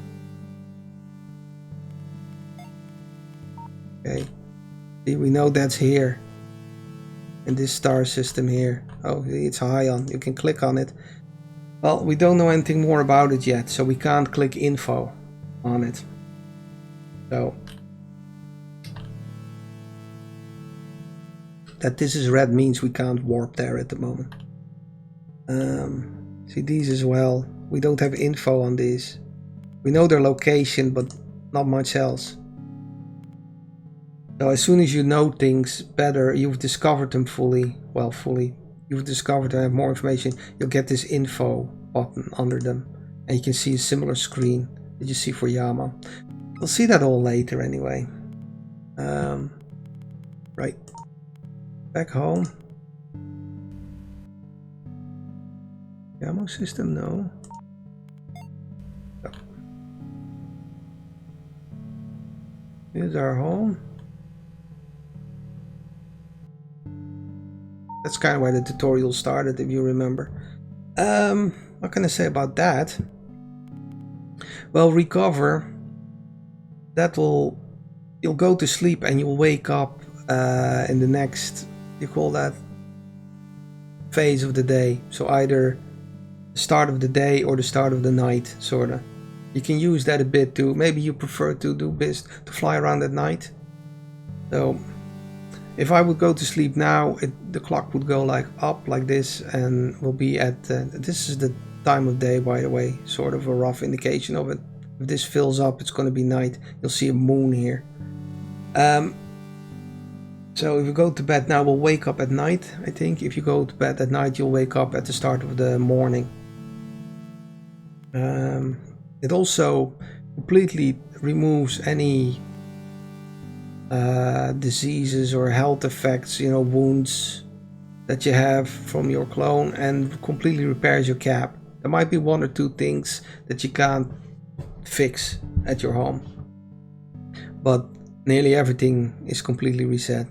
Okay. See, we know that's here. In this star system here. Oh, it's high on. You can click on it. Well, we don't know anything more about it yet, so we can't click info on it. So that this is red means we can't warp there at the moment. See these as well. We don't have info on these. We know their location, but not much else. So as soon as you know things better, you've discovered them fully. Well, fully. You've discovered and have more information. You'll get this info button under them. And you can see a similar screen that you see for Yama. We'll see that all later anyway. Right. Back home. Yama system, no. Here's our home. That's kind of where the tutorial started, if you remember. What can I say about that? Well, recover. That will, you'll go to sleep and you'll wake up in the next, you call that, phase of the day. So either the start of the day or the start of the night, sorta. You can use that a bit too. Maybe you prefer to do this, to fly around at night. So if I would go to sleep now, the clock would go like up like this and will be at, this is the time of day, by the way, sort of a rough indication of it. If this fills up, it's going to be night. You'll see a moon here. So if you go to bed now, we'll wake up at night, I think. If you go to bed at night, you'll wake up at the start of the morning. It also completely removes any diseases or health effects, you know, wounds that you have from your clone, and completely repairs your cab. There might be one or two things that you can't fix at your home, but nearly everything is completely reset.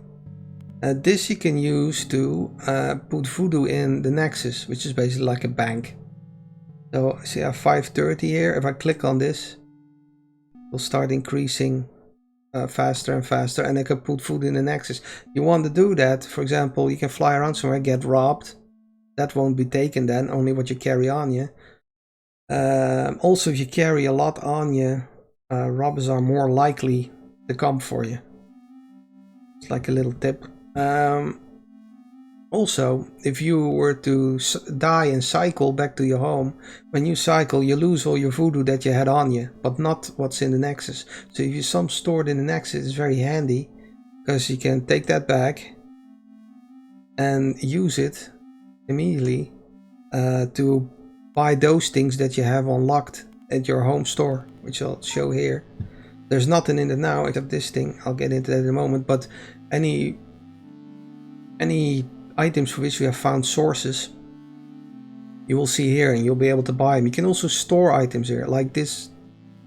This you can use to put voodoo in the Nexus, which is basically like a bank. So see, I have 530 here. If I click on this, it'll start increasing faster and faster, and I can put food in the nexus. You want to do that, for example, you can fly around somewhere, get robbed. That won't be taken then, only what you carry on you. Also, if you carry a lot on you, robbers are more likely to come for you. It's like a little tip. Also, if you were to die and cycle back to your home, when you cycle, you lose all your voodoo that you had on you, but not what's in the nexus. So if you some stored in the nexus, it's very handy, because you can take that back and use it immediately to buy those things that you have unlocked at your home store, which I'll show here. There's nothing in it now except this thing. I'll get into that in a moment, but any items for which we have found sources, you will see here, and you'll be able to buy them. You can also store items here, like this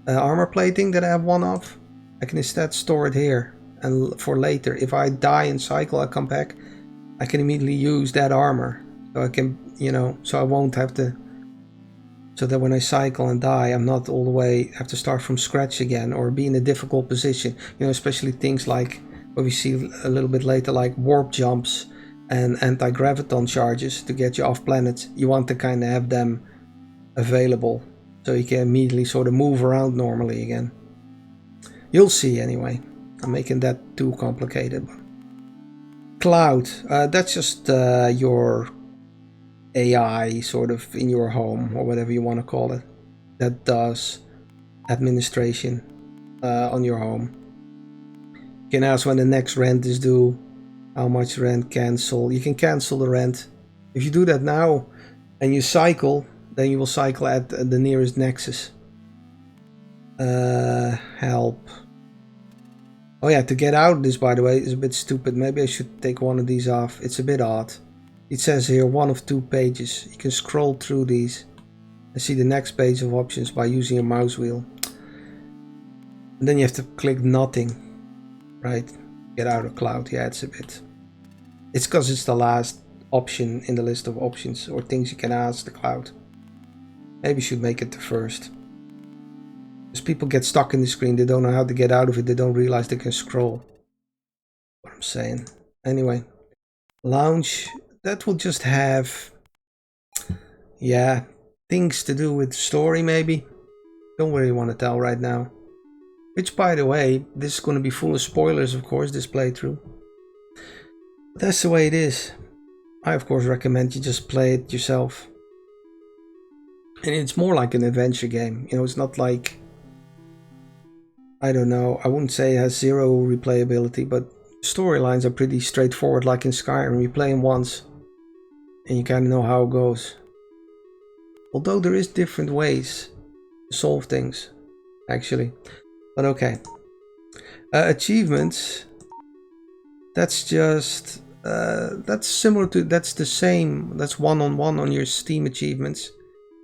armor plating that I have one of. I can instead store it here, and for later, if I die and cycle, I come back, I can immediately use that armor. So I can, you know, so I won't have to, so that when I cycle and die, I'm not all the way, have to start from scratch again, or be in a difficult position. You know, especially things like what we see a little bit later, like warp jumps and anti-graviton charges to get you off planet. You want to kind of have them available, so you can immediately sort of move around normally again. You'll see anyway. I'm making that too complicated. Cloud, that's just your AI sort of in your home, or whatever you want to call it, that does administration on your home. You can ask when the next rent is due, how much rent, cancel. You can cancel the rent. If you do that now and you cycle, then you will cycle at the nearest nexus. Help. Oh yeah, to get out of this, by the way, is a bit stupid. Maybe I should take one of these off. It's a bit odd. It says here 1 of 2 pages. You can scroll through these and see the next page of options by using your mouse wheel. And then you have to click nothing, right? Get out of cloud. Yeah, it's a bit. It's because it's the last option in the list of options or things you can ask the cloud. Maybe you should make it the first. Because people get stuck in the screen, they don't know how to get out of it, they don't realize they can scroll. What I'm saying. Anyway, lounge, that will just have, yeah, things to do with story maybe. Don't really want to tell right now. Which, by the way, this is going to be full of spoilers, of course, this playthrough. But that's the way it is. I, of course, recommend you just play it yourself. And it's more like an adventure game. You know, it's not like, I don't know, I wouldn't say it has zero replayability, but storylines are pretty straightforward, like in Skyrim. You play them once and you kind of know how it goes. Although there is different ways to solve things, actually. But okay. Achievements, that's just, that's similar to, that's the same, that's one-on-one on your Steam achievements.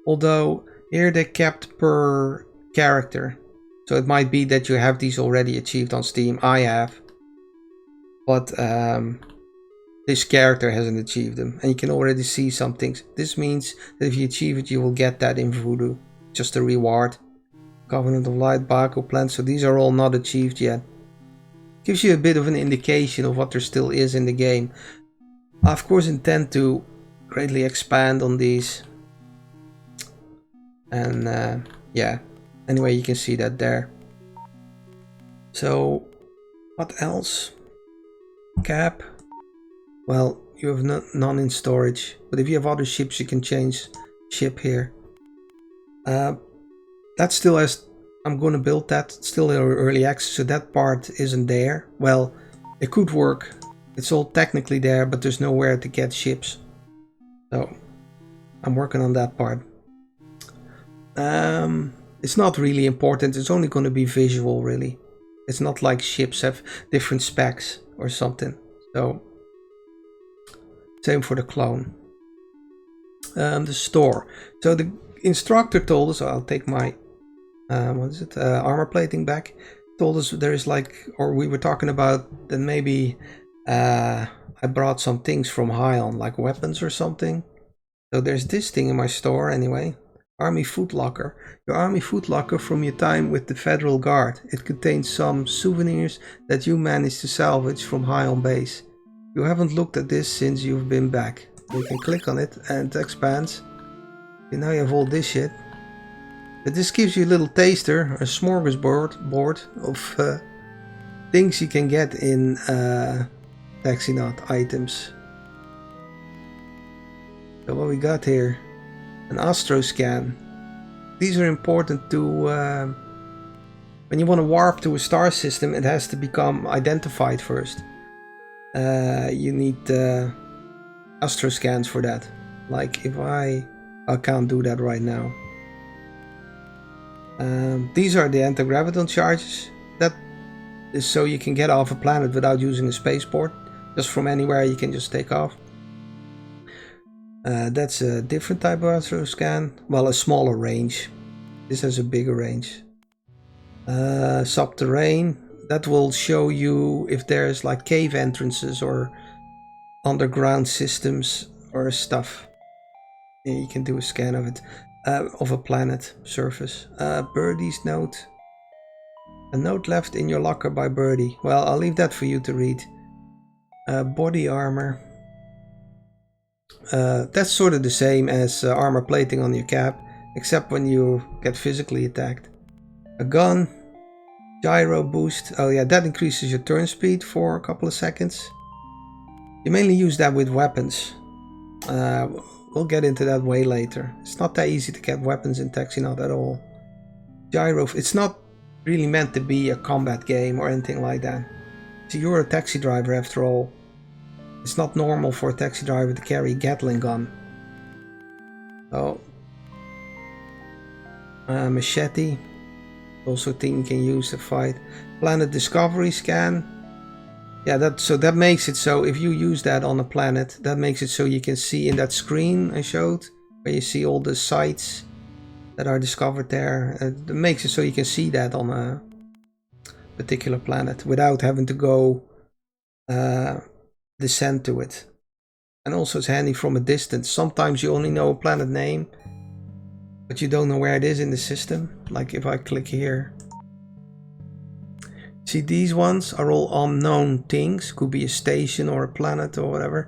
Although here they're kept per character. So it might be that you have these already achieved on Steam. I have. But this character hasn't achieved them. And you can already see some things. This means that if you achieve it, you will get that in Voodoo. Just a reward. Covenant of Light, Baku Plant. So these are all not achieved yet. Gives you a bit of an indication of what there still is in the game. I of course intend to greatly expand on these. And yeah. Anyway, you can see that there. So, what else? Cap. Well, you have none in storage. But if you have other ships, you can change ship here. That still has... I'm going to build that. It's still in early access, so that part isn't there. Well, it could work. It's all technically there, but there's nowhere to get ships. So, I'm working on that part. It's not really important. It's only going to be visual, really. It's not like ships have different specs or something. So, same for the clone. The store. So the instructor told us, I'll take my, what is it, armor plating back. Told us there is like, or we were talking about that maybe I brought some things from Hion, like weapons or something. So there's this thing in my store anyway. Army footlocker. Your army footlocker from your time with the Federal Guard. It contains some souvenirs that you managed to salvage from high on base. You haven't looked at this since you've been back. You can click on it and it expands. And now you have all this shit. But this gives you a little taster, a smorgasbord of things you can get in TAXINAUT items. So what we got here? An astro scan. These are important to when you want to warp to a star system. It has to become identified first. You need astro scans for that. Like if I can't do that right now. These are the anti-graviton charges. That is so you can get off a planet without using a spaceport. Just from anywhere you can just take off. That's a different type of astro scan. Well, a smaller range. This has a bigger range. Subterranean. That will show you if there's like cave entrances or underground systems or stuff. Yeah, you can do a scan of it. Of a planet surface. Birdie's note. A note left in your locker by Birdie. Well, I'll leave that for you to read. Body armor. That's sort of the same as armor plating on your cap, except when you get physically attacked. A gun, gyro boost. Oh yeah, that increases your turn speed for a couple of seconds. You mainly use that with weapons. We'll get into that way later. It's not that easy to get weapons in TAXINAUT at all. Gyro, it's not really meant to be a combat game or anything like that. So you're a taxi driver after all. It's not normal for a taxi driver to carry a Gatling gun. So, machete, also a thing you can use to fight. Planet discovery scan. Yeah, that makes it so if you use that on a planet, that makes it so you can see in that screen I showed, where you see all the sites that are discovered there. It makes it so you can see that on a particular planet without having to go descend to it. And also it's handy from a distance. Sometimes you only know a planet name, but you don't know where it is in the system. Like if I click here. See, these ones are all unknown things. Could be a station or a planet or whatever.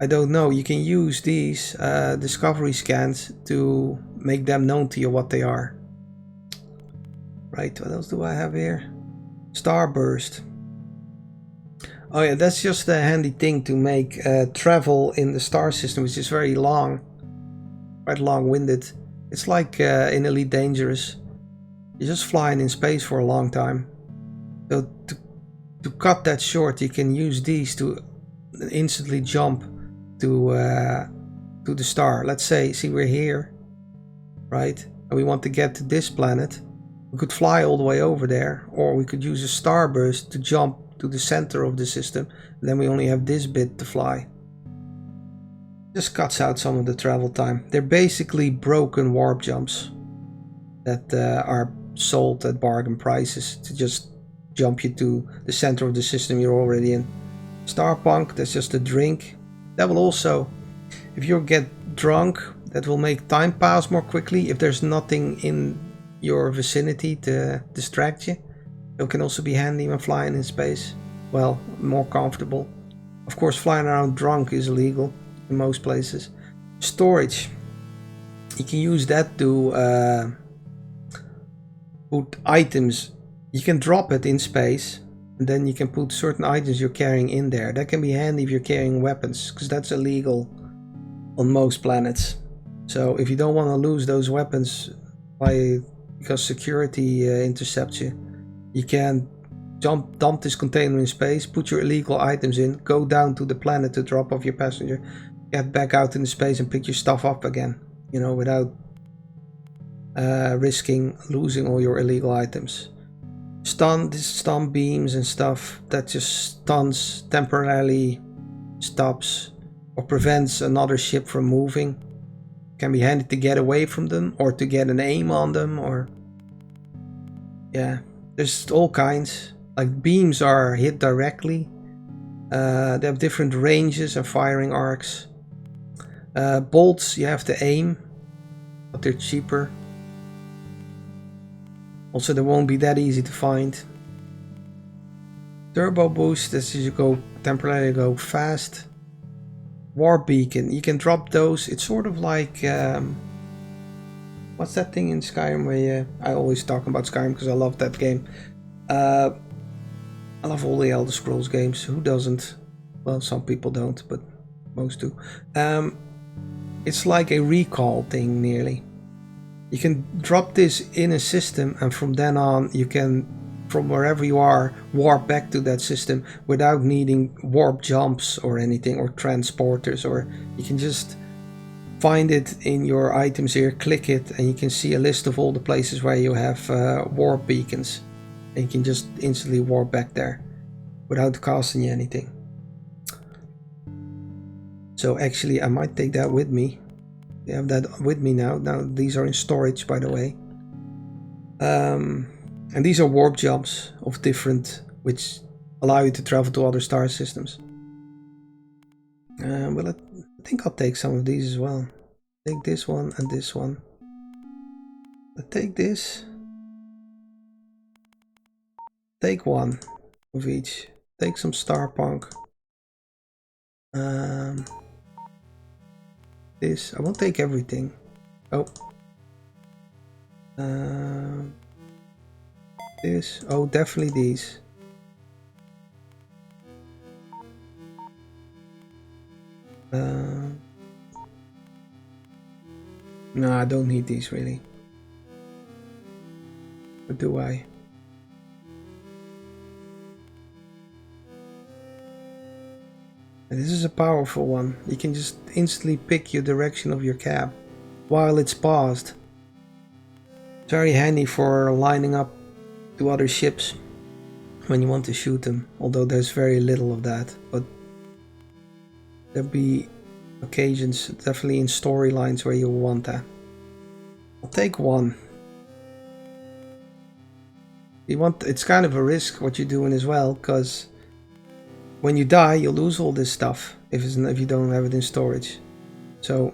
I don't know. You can use these discovery scans to make them known to you what they are. Right, what else do I have here? Starburst. Oh yeah, that's just a handy thing to make travel in the star system, which is very long. Quite long-winded. It's like in Elite Dangerous. You're just flying in space for a long time. So to cut that short, you can use these to instantly jump to the star. Let's say, see, we're here, right? And we want to get to this planet. We could fly all the way over there, or we could use a starburst to jump to the center of the system. And then we only have this bit to fly. Just cuts out some of the travel time. They're basically broken warp jumps that are sold at bargain prices to just jump you to the center of the system you're already in. Starpunk, that's just a drink. That will also, if you get drunk, that will make time pass more quickly if there's nothing in your vicinity to distract you. It can also be handy when flying in space. Well, more comfortable. Of course, flying around drunk is illegal in most places. Storage. You can use that to put items. You can drop it in space, and then you can put certain items you're carrying in there. That can be handy if you're carrying weapons, because that's illegal on most planets. So if you don't want to lose those weapons because security intercepts you, you can dump this container in space, put your illegal items in, go down to the planet to drop off your passenger, get back out into space and pick your stuff up again, you know, without risking losing all your illegal items. Stun beams and stuff that just stuns, temporarily stops or prevents another ship from moving. Can be handy to get away from them or to get an aim on them, or yeah, there's all kinds. Like beams are hit directly. They have different ranges and firing arcs. Bolts you have to aim. but they're cheaper. Also, they won't be that easy to find. Turbo boost, as you go temporarily go fast. Warp beacon, you can drop those. It's sort of like what's that thing in Skyrim where I always talk about Skyrim because I love that game. I love all the Elder Scrolls games. Who doesn't? Well, some people don't, but most do. It's like a recall thing nearly. You can drop this in a system, and from then on you can, from wherever you are, warp back to that system without needing warp jumps or anything, or transporters, or you can just find it in your items here, click it, and you can see a list of all the places where you have warp beacons, and you can just instantly warp back there without costing you anything. So actually I might take that with me. I have that with me now. Now these are in storage, by the way. And these are warp jumps of different, which allow you to travel to other star systems. Well, I think I'll take some of these as well. Take this one and this one. I'll take this. Take one of each. Take some star punk. This, I won't take everything. Oh. This, oh, definitely these. No, I don't need these really. Or do I? And this is a powerful one. You can just instantly pick your direction of your cab while it's paused. It's very handy for lining up to other ships when you want to shoot them, although there's very little of that, but there'll be occasions, definitely in storylines, where you'll want that. I'll take one. It's kind of a risk what you're doing as well, because when you die you'll lose all this stuff if you don't have it in storage. So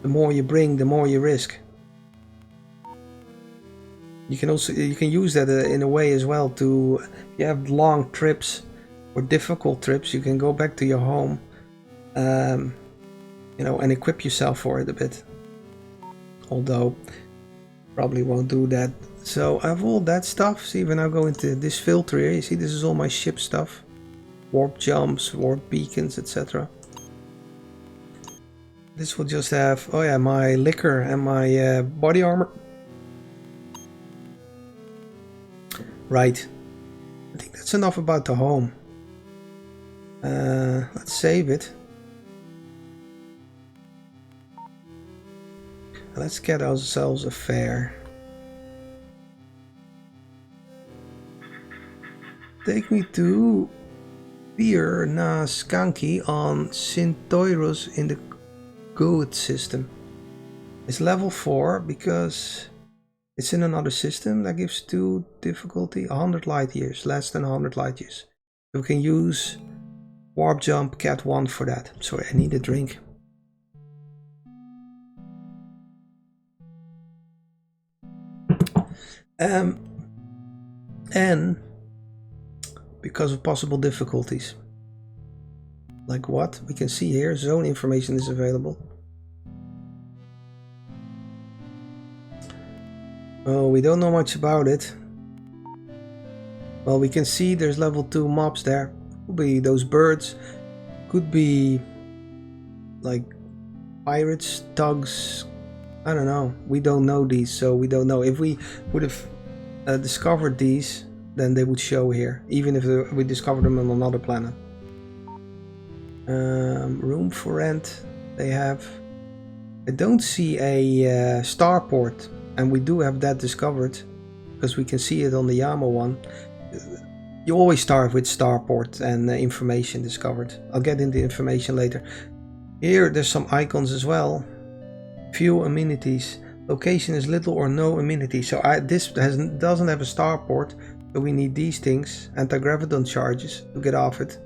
the more you bring, the more you risk. You can use that in a way as well to, if you have long trips or difficult trips, you can go back to your home, you know, and equip yourself for it a bit. Although probably won't do that. So I have all that stuff. See, when I go into this filter here, you see this is all my ship stuff. Warp jumps, warp beacons, etc. This will just have, oh yeah, my liquor and my body armor. Right. I think that's enough about the home. Let's save it. Let's get ourselves a fare. Take me to Pier na Skanky on Sintoiros in the Good system. It's level 4 because it's in another system that gives 2 difficulty, 100 light years, less than 100 light years. So we can use Warp Jump Cat 1 for that. Sorry, I need a drink. And because of possible difficulties. Like what? We can see here, zone information is available. Oh, we don't know much about it. Well, we can see there's level 2 mobs there. Could be those birds. Could be like pirates, thugs. I don't know. We don't know these, so we don't know. If we would have discovered these, then they would show here, even if we discovered them on another planet. Room for rent. They have. I don't see a starport, and we do have that discovered because we can see it on the Yama one. You always start with starport and information discovered. I'll get into information later. Here there's some icons as well. Few amenities. Location is little or no amenities. So this doesn't have a starport, so we need these things. Anti-graviton charges to get off it.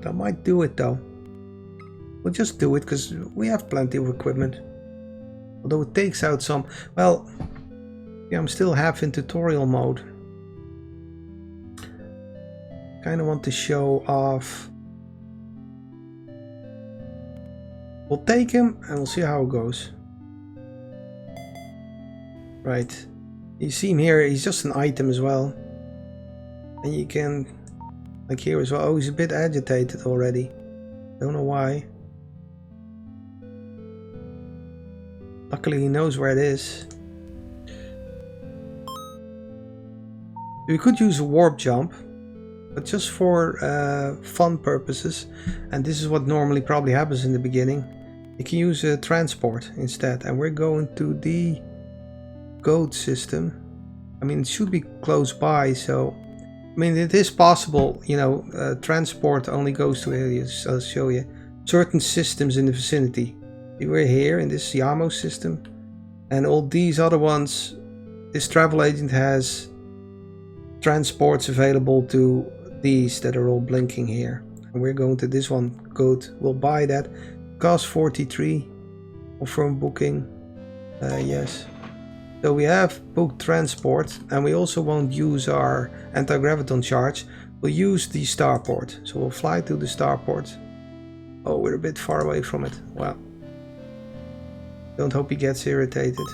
That might do it though. We'll just do it because we have plenty of equipment. Although it takes out some... Well, yeah, I'm still half in tutorial mode. Kind of want to show off. We'll take him and we'll see how it goes. Right. You see him here, he's just an item as well. And you can... Like here as well. Oh, he's a bit agitated already. Don't know why. Luckily he knows where it is. We could use a warp jump, but just for fun purposes, and this is what normally probably happens in the beginning, you can use a transport instead, and we're going to the goat system. I mean, it should be close by, so I mean, it is possible, you know, transport only goes to areas, I'll show you, certain systems in the vicinity. We're here in this Yamo system, and all these other ones, this travel agent has transports available to these that are all blinking here. And we're going to this one, good, we'll buy that. Cost 43, confirm booking, yes. So we have booked transport, and we also won't use our anti-graviton charge. We'll use the starport. So we'll fly to the starport. Oh, we're a bit far away from it. Well, don't hope he gets irritated.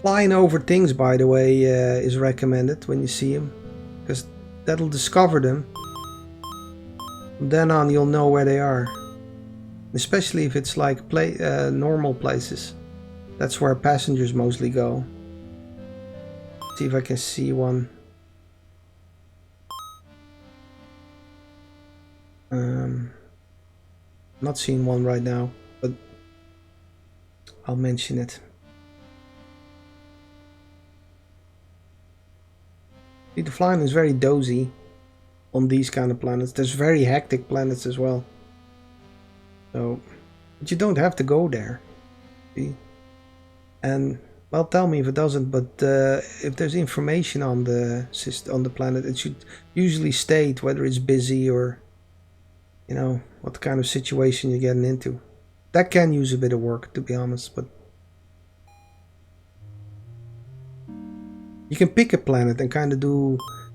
Flying over things, by the way, is recommended when you see them, because that'll discover them. From then on, you'll know where they are. Especially if it's like normal places. That's where passengers mostly go. See if I can see one. Not seeing one right now, but I'll mention it. See, the flying is very dozy on these kind of planets. There's very hectic planets as well. So, but you don't have to go there. See? And well, tell me if it doesn't, but if there's information on the planet, it should usually state whether it's busy or, you know, what kind of situation you're getting into. That can use a bit of work, to be honest, but you can pick a planet and kind of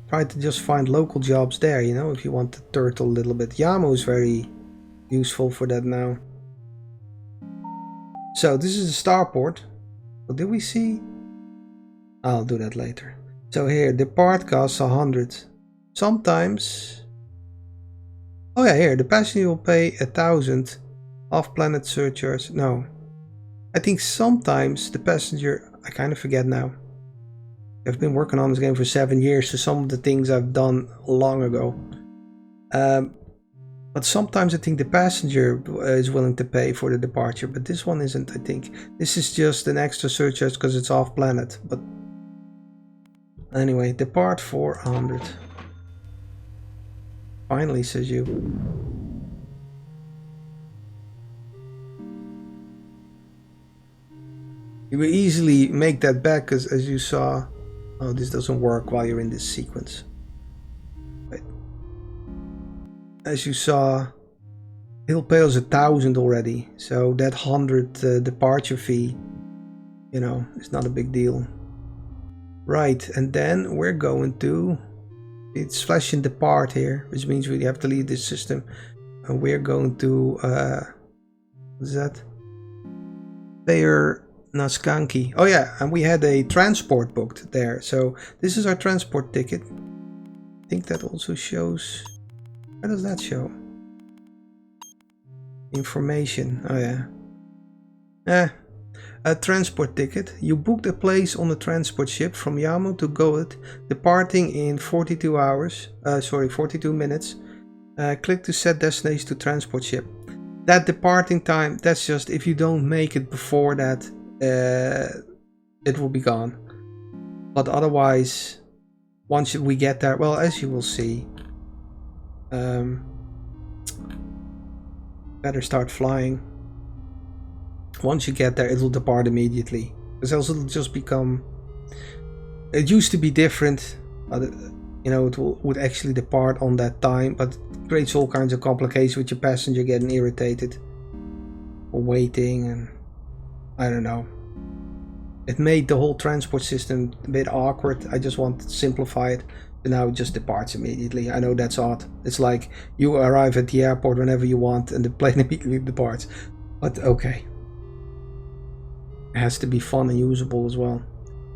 try to just find local jobs there, you know, if you want to turtle a little bit. Yamo is very useful for that now. So this is the starport. What did we see? I'll do that later. So here, depart costs 100. Sometimes... Oh yeah, here, the passenger will pay 1,000 off-planet surcharge. No. I think sometimes the passenger... I kind of forget now. I've been working on this game for 7 years, so some of the things I've done long ago. But sometimes I think the passenger is willing to pay for the departure, but this one isn't, I think. This is just an extra surcharge because it's off planet. But anyway, depart for 100. Finally, says you. You will easily make that back, because as you saw... Oh, this doesn't work while you're in this sequence. Wait. As you saw, he'll pay us 1,000 already, so that 100 departure fee, you know, is not a big deal. Right, and then we're going to... It's flashing depart here, which means we have to leave this system. And we're going to... what's that? Player... Naskanki. Oh yeah, and we had a transport booked there. So this is our transport ticket. I think that also shows... Where does that show? Information. Oh yeah. A transport ticket. You booked a place on the transport ship from Yamo to Goet, departing in 42 hours. 42 minutes. Click to set destination to transport ship. That departing time, that's just if you don't make it before that, it will be gone. But otherwise, once we get there, well, as you will see, better start flying. Once you get there, it will depart immediately, because else it'll just become... It used to be different. you know, it would actually depart on that time, but it creates all kinds of complications with your passenger getting irritated or waiting, and I don't know. It made the whole transport system a bit awkward. I just want to simplify it. And now it just departs immediately. I know that's odd. It's like you arrive at the airport whenever you want and the plane immediately departs. But okay. It has to be fun and usable as well.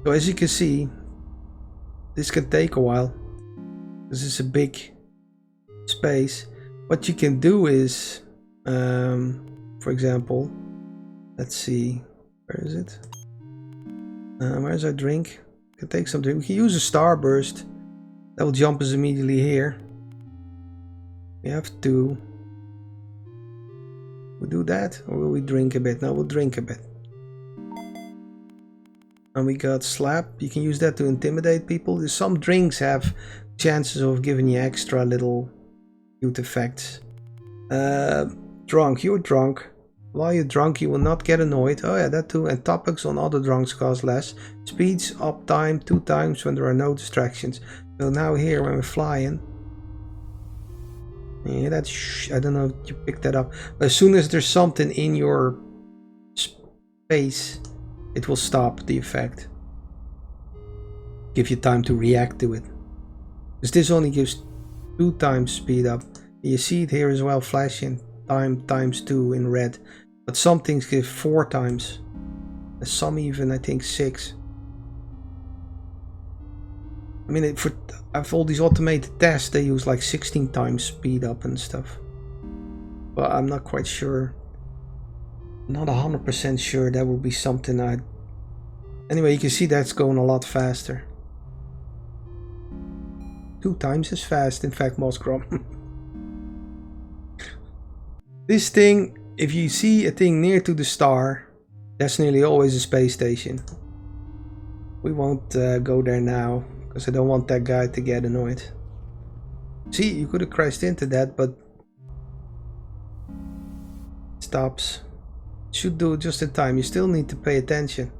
So as you can see, this can take a while. This is a big space. What you can do is, for example, let's see, where is it? Where's our drink? We can take some drink. We can use a starburst. That will jump us immediately here. We have to. We'll do that, or will we drink a bit? No, we'll drink a bit. And we got slap. You can use that to intimidate people. Some drinks have chances of giving you extra little cute effects. Drunk. You're drunk. While you're drunk, you will not get annoyed. Oh yeah, that too. And topics on other drunks cost less. Speeds up time 2 times when there are no distractions. So now here, when we're flying, yeah, that's I don't know if you picked that up. But as soon as there's something in your space, it will stop the effect. Give you time to react to it. Because this only gives 2 times speed up. You see it here as well, flashing time times 2 in red. But some things give 4 times. Some even, I think, 6. I mean, for all these automated tests, they use like 16 times speed up and stuff. But I'm not quite sure. Not 100% sure that would be something I'd... Anyway, you can see that's going a lot faster. 2 times as fast, in fact, mosgrom. This thing, if you see a thing near to the star, that's nearly always a space station. We won't go there now, because I don't want that guy to get annoyed. See, you could have crashed into that, but... stops. Should do it just in time. You still need to pay attention.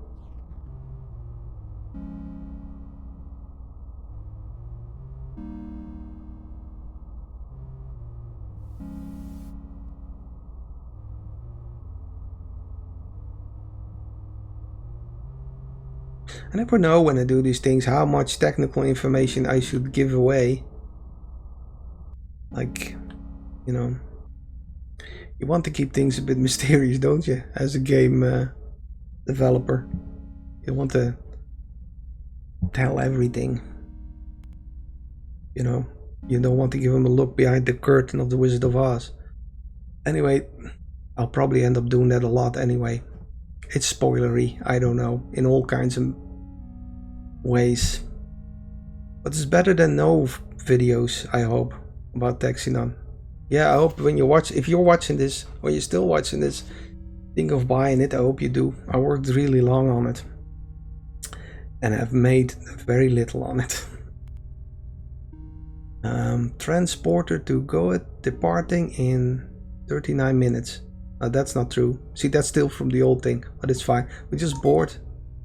I never know when I do these things how much technical information I should give away. Like, you know, you want to keep things a bit mysterious, don't you? As a game developer, you want to tell everything. You know, you don't want to give them a look behind the curtain of the Wizard of Oz. Anyway, I'll probably end up doing that a lot anyway. It's spoilery, I don't know, in all kinds of ways. But it's better than no videos, I hope, about TAXINAUT. Yeah, I hope when you watch, if you're watching this, or you're still watching this, think of buying it. I hope you do. I worked really long on it. And I've made very little on it. Transporter to go at departing in 39 minutes. That's not true. See, that's still from the old thing, but it's fine. We just board.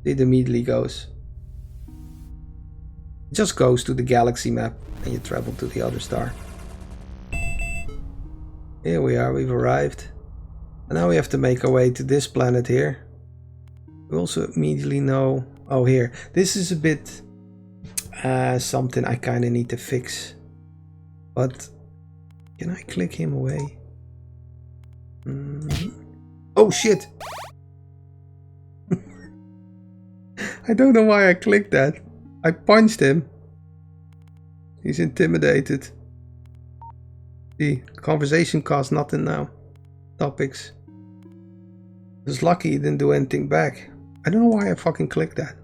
It immediately goes. It just goes to the galaxy map and you travel to the other star. Here we are, we've arrived. And now we have to make our way to this planet here. We also immediately know... oh, here. This is a bit... something I kind of need to fix. But... can I click him away? Oh, shit! I don't know why I clicked that. I punched him. He's intimidated. See, conversation costs nothing now. Topics. Just lucky he didn't do anything back. I don't know why I fucking clicked that.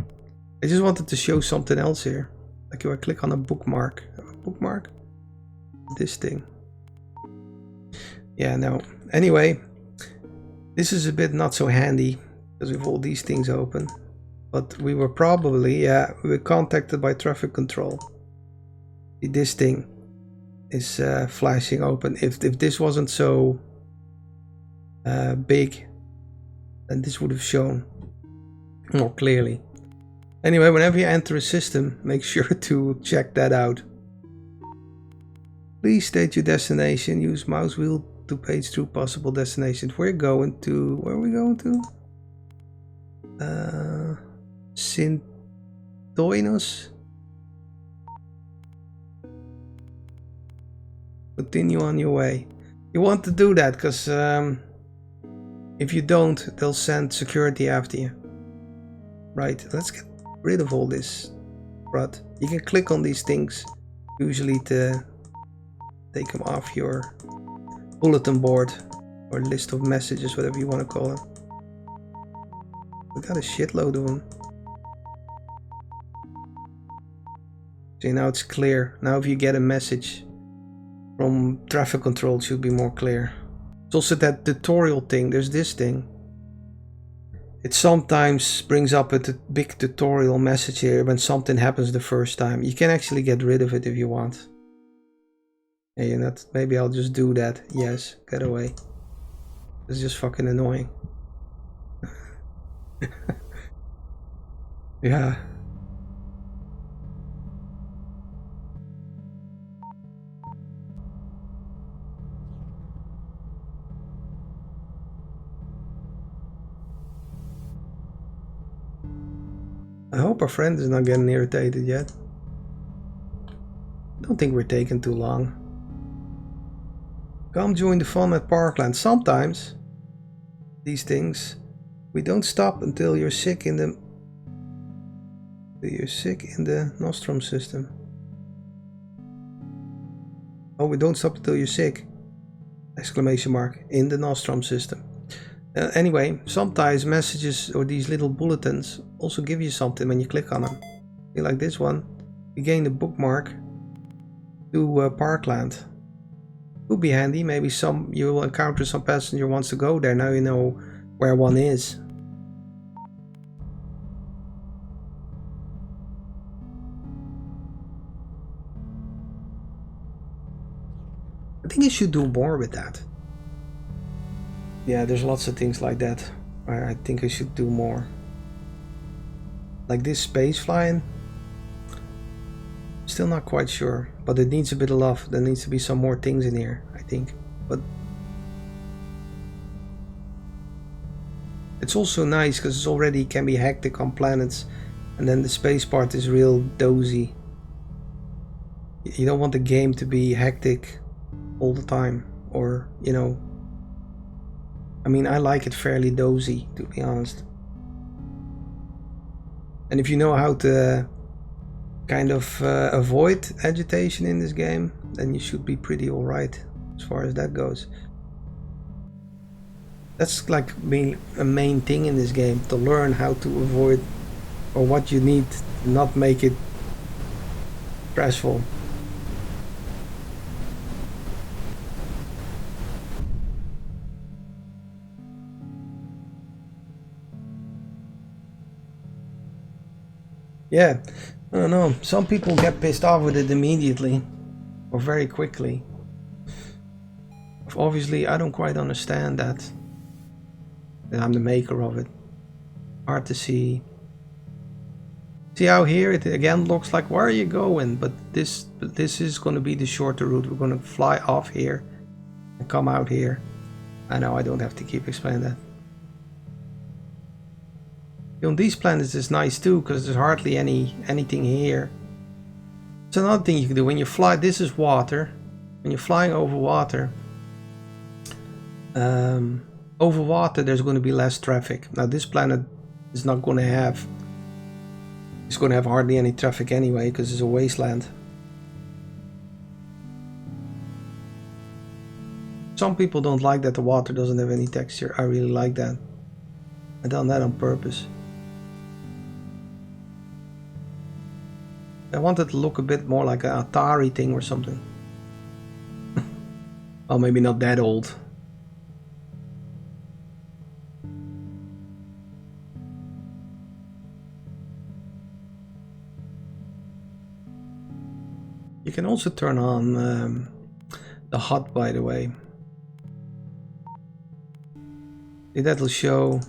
I just wanted to show something else here. Like if I click on a bookmark. Bookmark? This thing. Yeah, no. Anyway, this is a bit not so handy because we have all these things open. But we were probably, yeah, we were contacted by traffic control. See, this thing is flashing open. If this wasn't so big, then this would have shown more clearly. Anyway, whenever you enter a system, make sure to check that out. Please state your destination. Use mouse wheel to page through possible destinations. We're going to... Where are we going to? Sintoinos? Continue on your way. You want to do that, because if you don't, they'll send security after you. Right, let's get rid of all this crud. You can click on these things, usually to take them off your bulletin board or list of messages, whatever you want to call it. We got a shitload of them. See, now it's clear. Now if you get a message from traffic control, it should be more clear. It's also that tutorial thing. There's this thing. It sometimes brings up a big tutorial message here when something happens the first time. You can actually get rid of it if you want. Yeah, you're not. Maybe I'll just do that. Yes, get away. It's just fucking annoying. Yeah. I hope our friend is not getting irritated yet. Don't think we're taking too long. Come join the fun at Parkland. Sometimes these things, we don't stop until you're sick in the nostrum system. Oh, we don't stop until you're sick! Exclamation mark. In the nostrum system. Anyway, sometimes messages or these little bulletins also give you something when you click on them. Like this one, you gain a bookmark to Parkland. Will be handy. Maybe you will encounter some passenger wants to go there. Now you know where one is. I think you should do more with that. Yeah, there's lots of things like that. I think I should do more. Like this space flying. Still not quite sure, but it needs a bit of love. There needs to be some more things in here, I think. But it's also nice because it's already can be hectic on planets, and then the space part is real dozy. You don't want the game to be hectic all the time, or you know. I mean, I like it fairly dozy, to be honest. And if you know how to kind of avoid agitation in this game, then you should be pretty alright as far as that goes. That's like being a main thing in this game, to learn how to avoid, or what you need to not make it stressful. Yeah, I don't know. Some people get pissed off with it immediately or very quickly. Obviously, I don't quite understand that. And I'm the maker of it. Hard to see. See how here it again looks like where are you going? But this is going to be the shorter route. We're going to fly off here and come out here. I know I don't have to keep explaining that. On these planets is nice too, because there's hardly anything here. It's another thing you can do when you fly. This is water. When you're flying over water, there's going to be less traffic. Now this planet is not going to have. It's going to have hardly any traffic anyway, because it's a wasteland. Some people don't like that the water doesn't have any texture. I really like that. I done that on purpose. I want it to look a bit more like an Atari thing or something. Well, maybe not that old. You can also turn on the HUD, by the way. That'll show.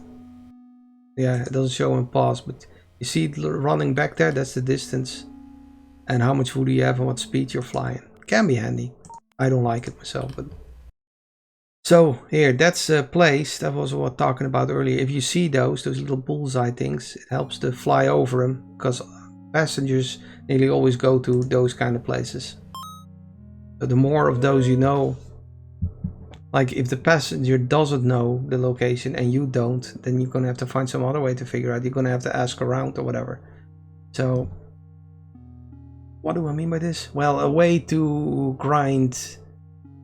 Yeah, it doesn't show in pause, but you see it running back there. That's the distance. And how much food you have and what speed you're flying. Can be handy. I don't like it myself, but so here, that's a place that was what talking about earlier. If you see those little bullseye things, it helps to fly over them, because passengers nearly always go to those kind of places. So the more of those you know, like if the passenger doesn't know the location and you don't, then you're gonna have to find some other way to figure out. You're gonna have to ask around or whatever. So what do I mean by this? Well, a way to grind,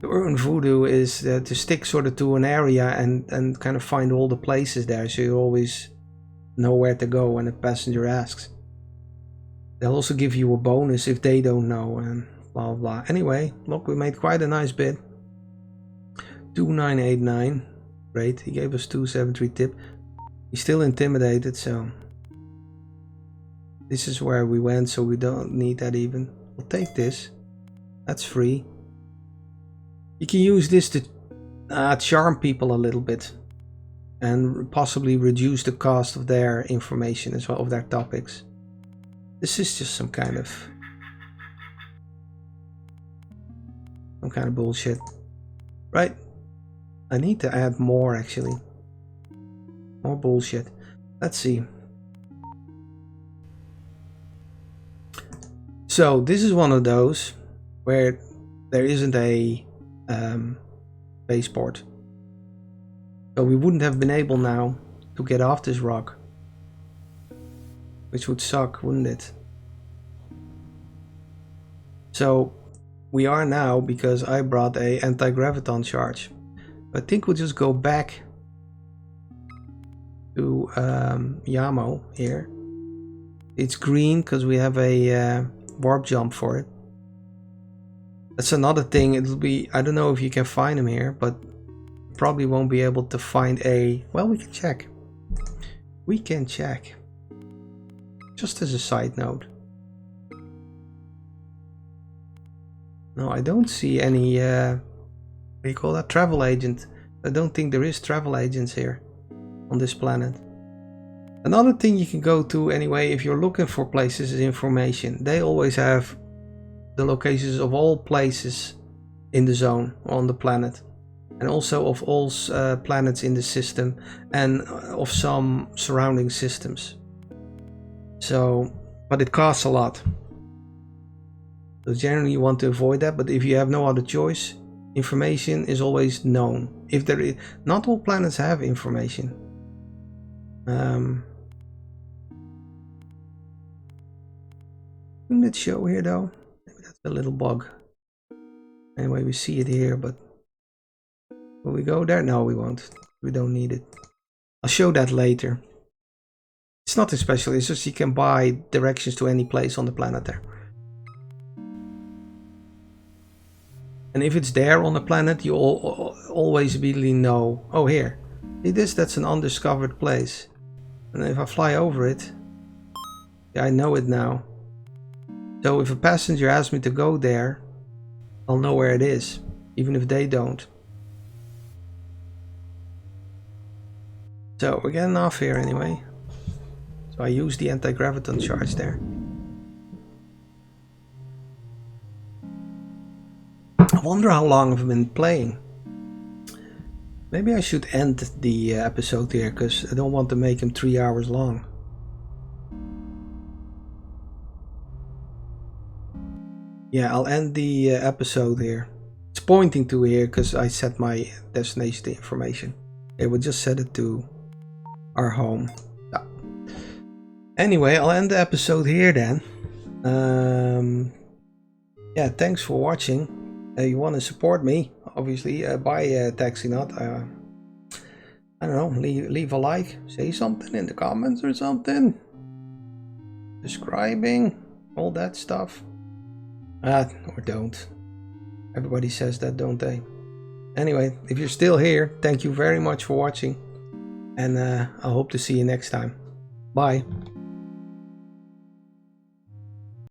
to earn voodoo is to stick sort of to an area and kind of find all the places there, so you always know where to go when a passenger asks. They'll also give you a bonus if they don't know, and blah blah. Anyway, look, we made quite a nice bid. 2989. Great, he gave us 273 tip. He's still intimidated, so this is where we went, so we don't need that even. We'll take this. That's free. You can use this to charm people a little bit and possibly reduce the cost of their information as well, of their topics. This is just some kind of bullshit, right? I need to add more, actually. More bullshit. Let's see. So this is one of those where there isn't a spaceport. So we wouldn't have been able now to get off this rock, which would suck, wouldn't it? So we are now, because I brought a anti-graviton charge. I think we'll just go back to Yamo here. It's green because we have a warp jump for it. That's another thing. It'll be, I don't know if you can find them here, but probably won't be able to find a, well, we can check. We can check. Just as a side note. No, I don't see any, what do you call that? Travel agent. I don't think there is travel agents here on this planet. Another thing you can go to anyway, if you're looking for places, is information. They always have the locations of all places in the zone on the planet, and also of all planets in the system, and of some surrounding systems. So, but it costs a lot. So generally you want to avoid that, but if you have no other choice, information is always known. If there is, not all planets have information. Didn't it show here though? Maybe that's a little bug. Anyway, we see it here, but will we go there? No, we won't. We don't need it. I'll show that later. It's nothing special, it's just you can buy directions to any place on the planet there. And if it's there on the planet, you always immediately know, oh here, see this, that's an undiscovered place. And if I fly over it, yeah, I know it now. So if a passenger asks me to go there, I'll know where it is, even if they don't. So we're getting off here anyway. So I use the anti-graviton charge there. I wonder how long I've been playing. Maybe I should end the episode here, because I don't want to make him 3 hours long. Yeah, I'll end the episode here. It's pointing to here because I set my destination to information. It would just set it to our home. Yeah. Anyway, I'll end the episode here then. Yeah, thanks for watching. You want to support me, obviously, buy TAXINAUT. I don't know, leave a like, say something in the comments or something. Describing, all that stuff. Or don't. Everybody says that, don't they? Anyway, if you're still here, thank you very much for watching. And I hope to see you next time. Bye.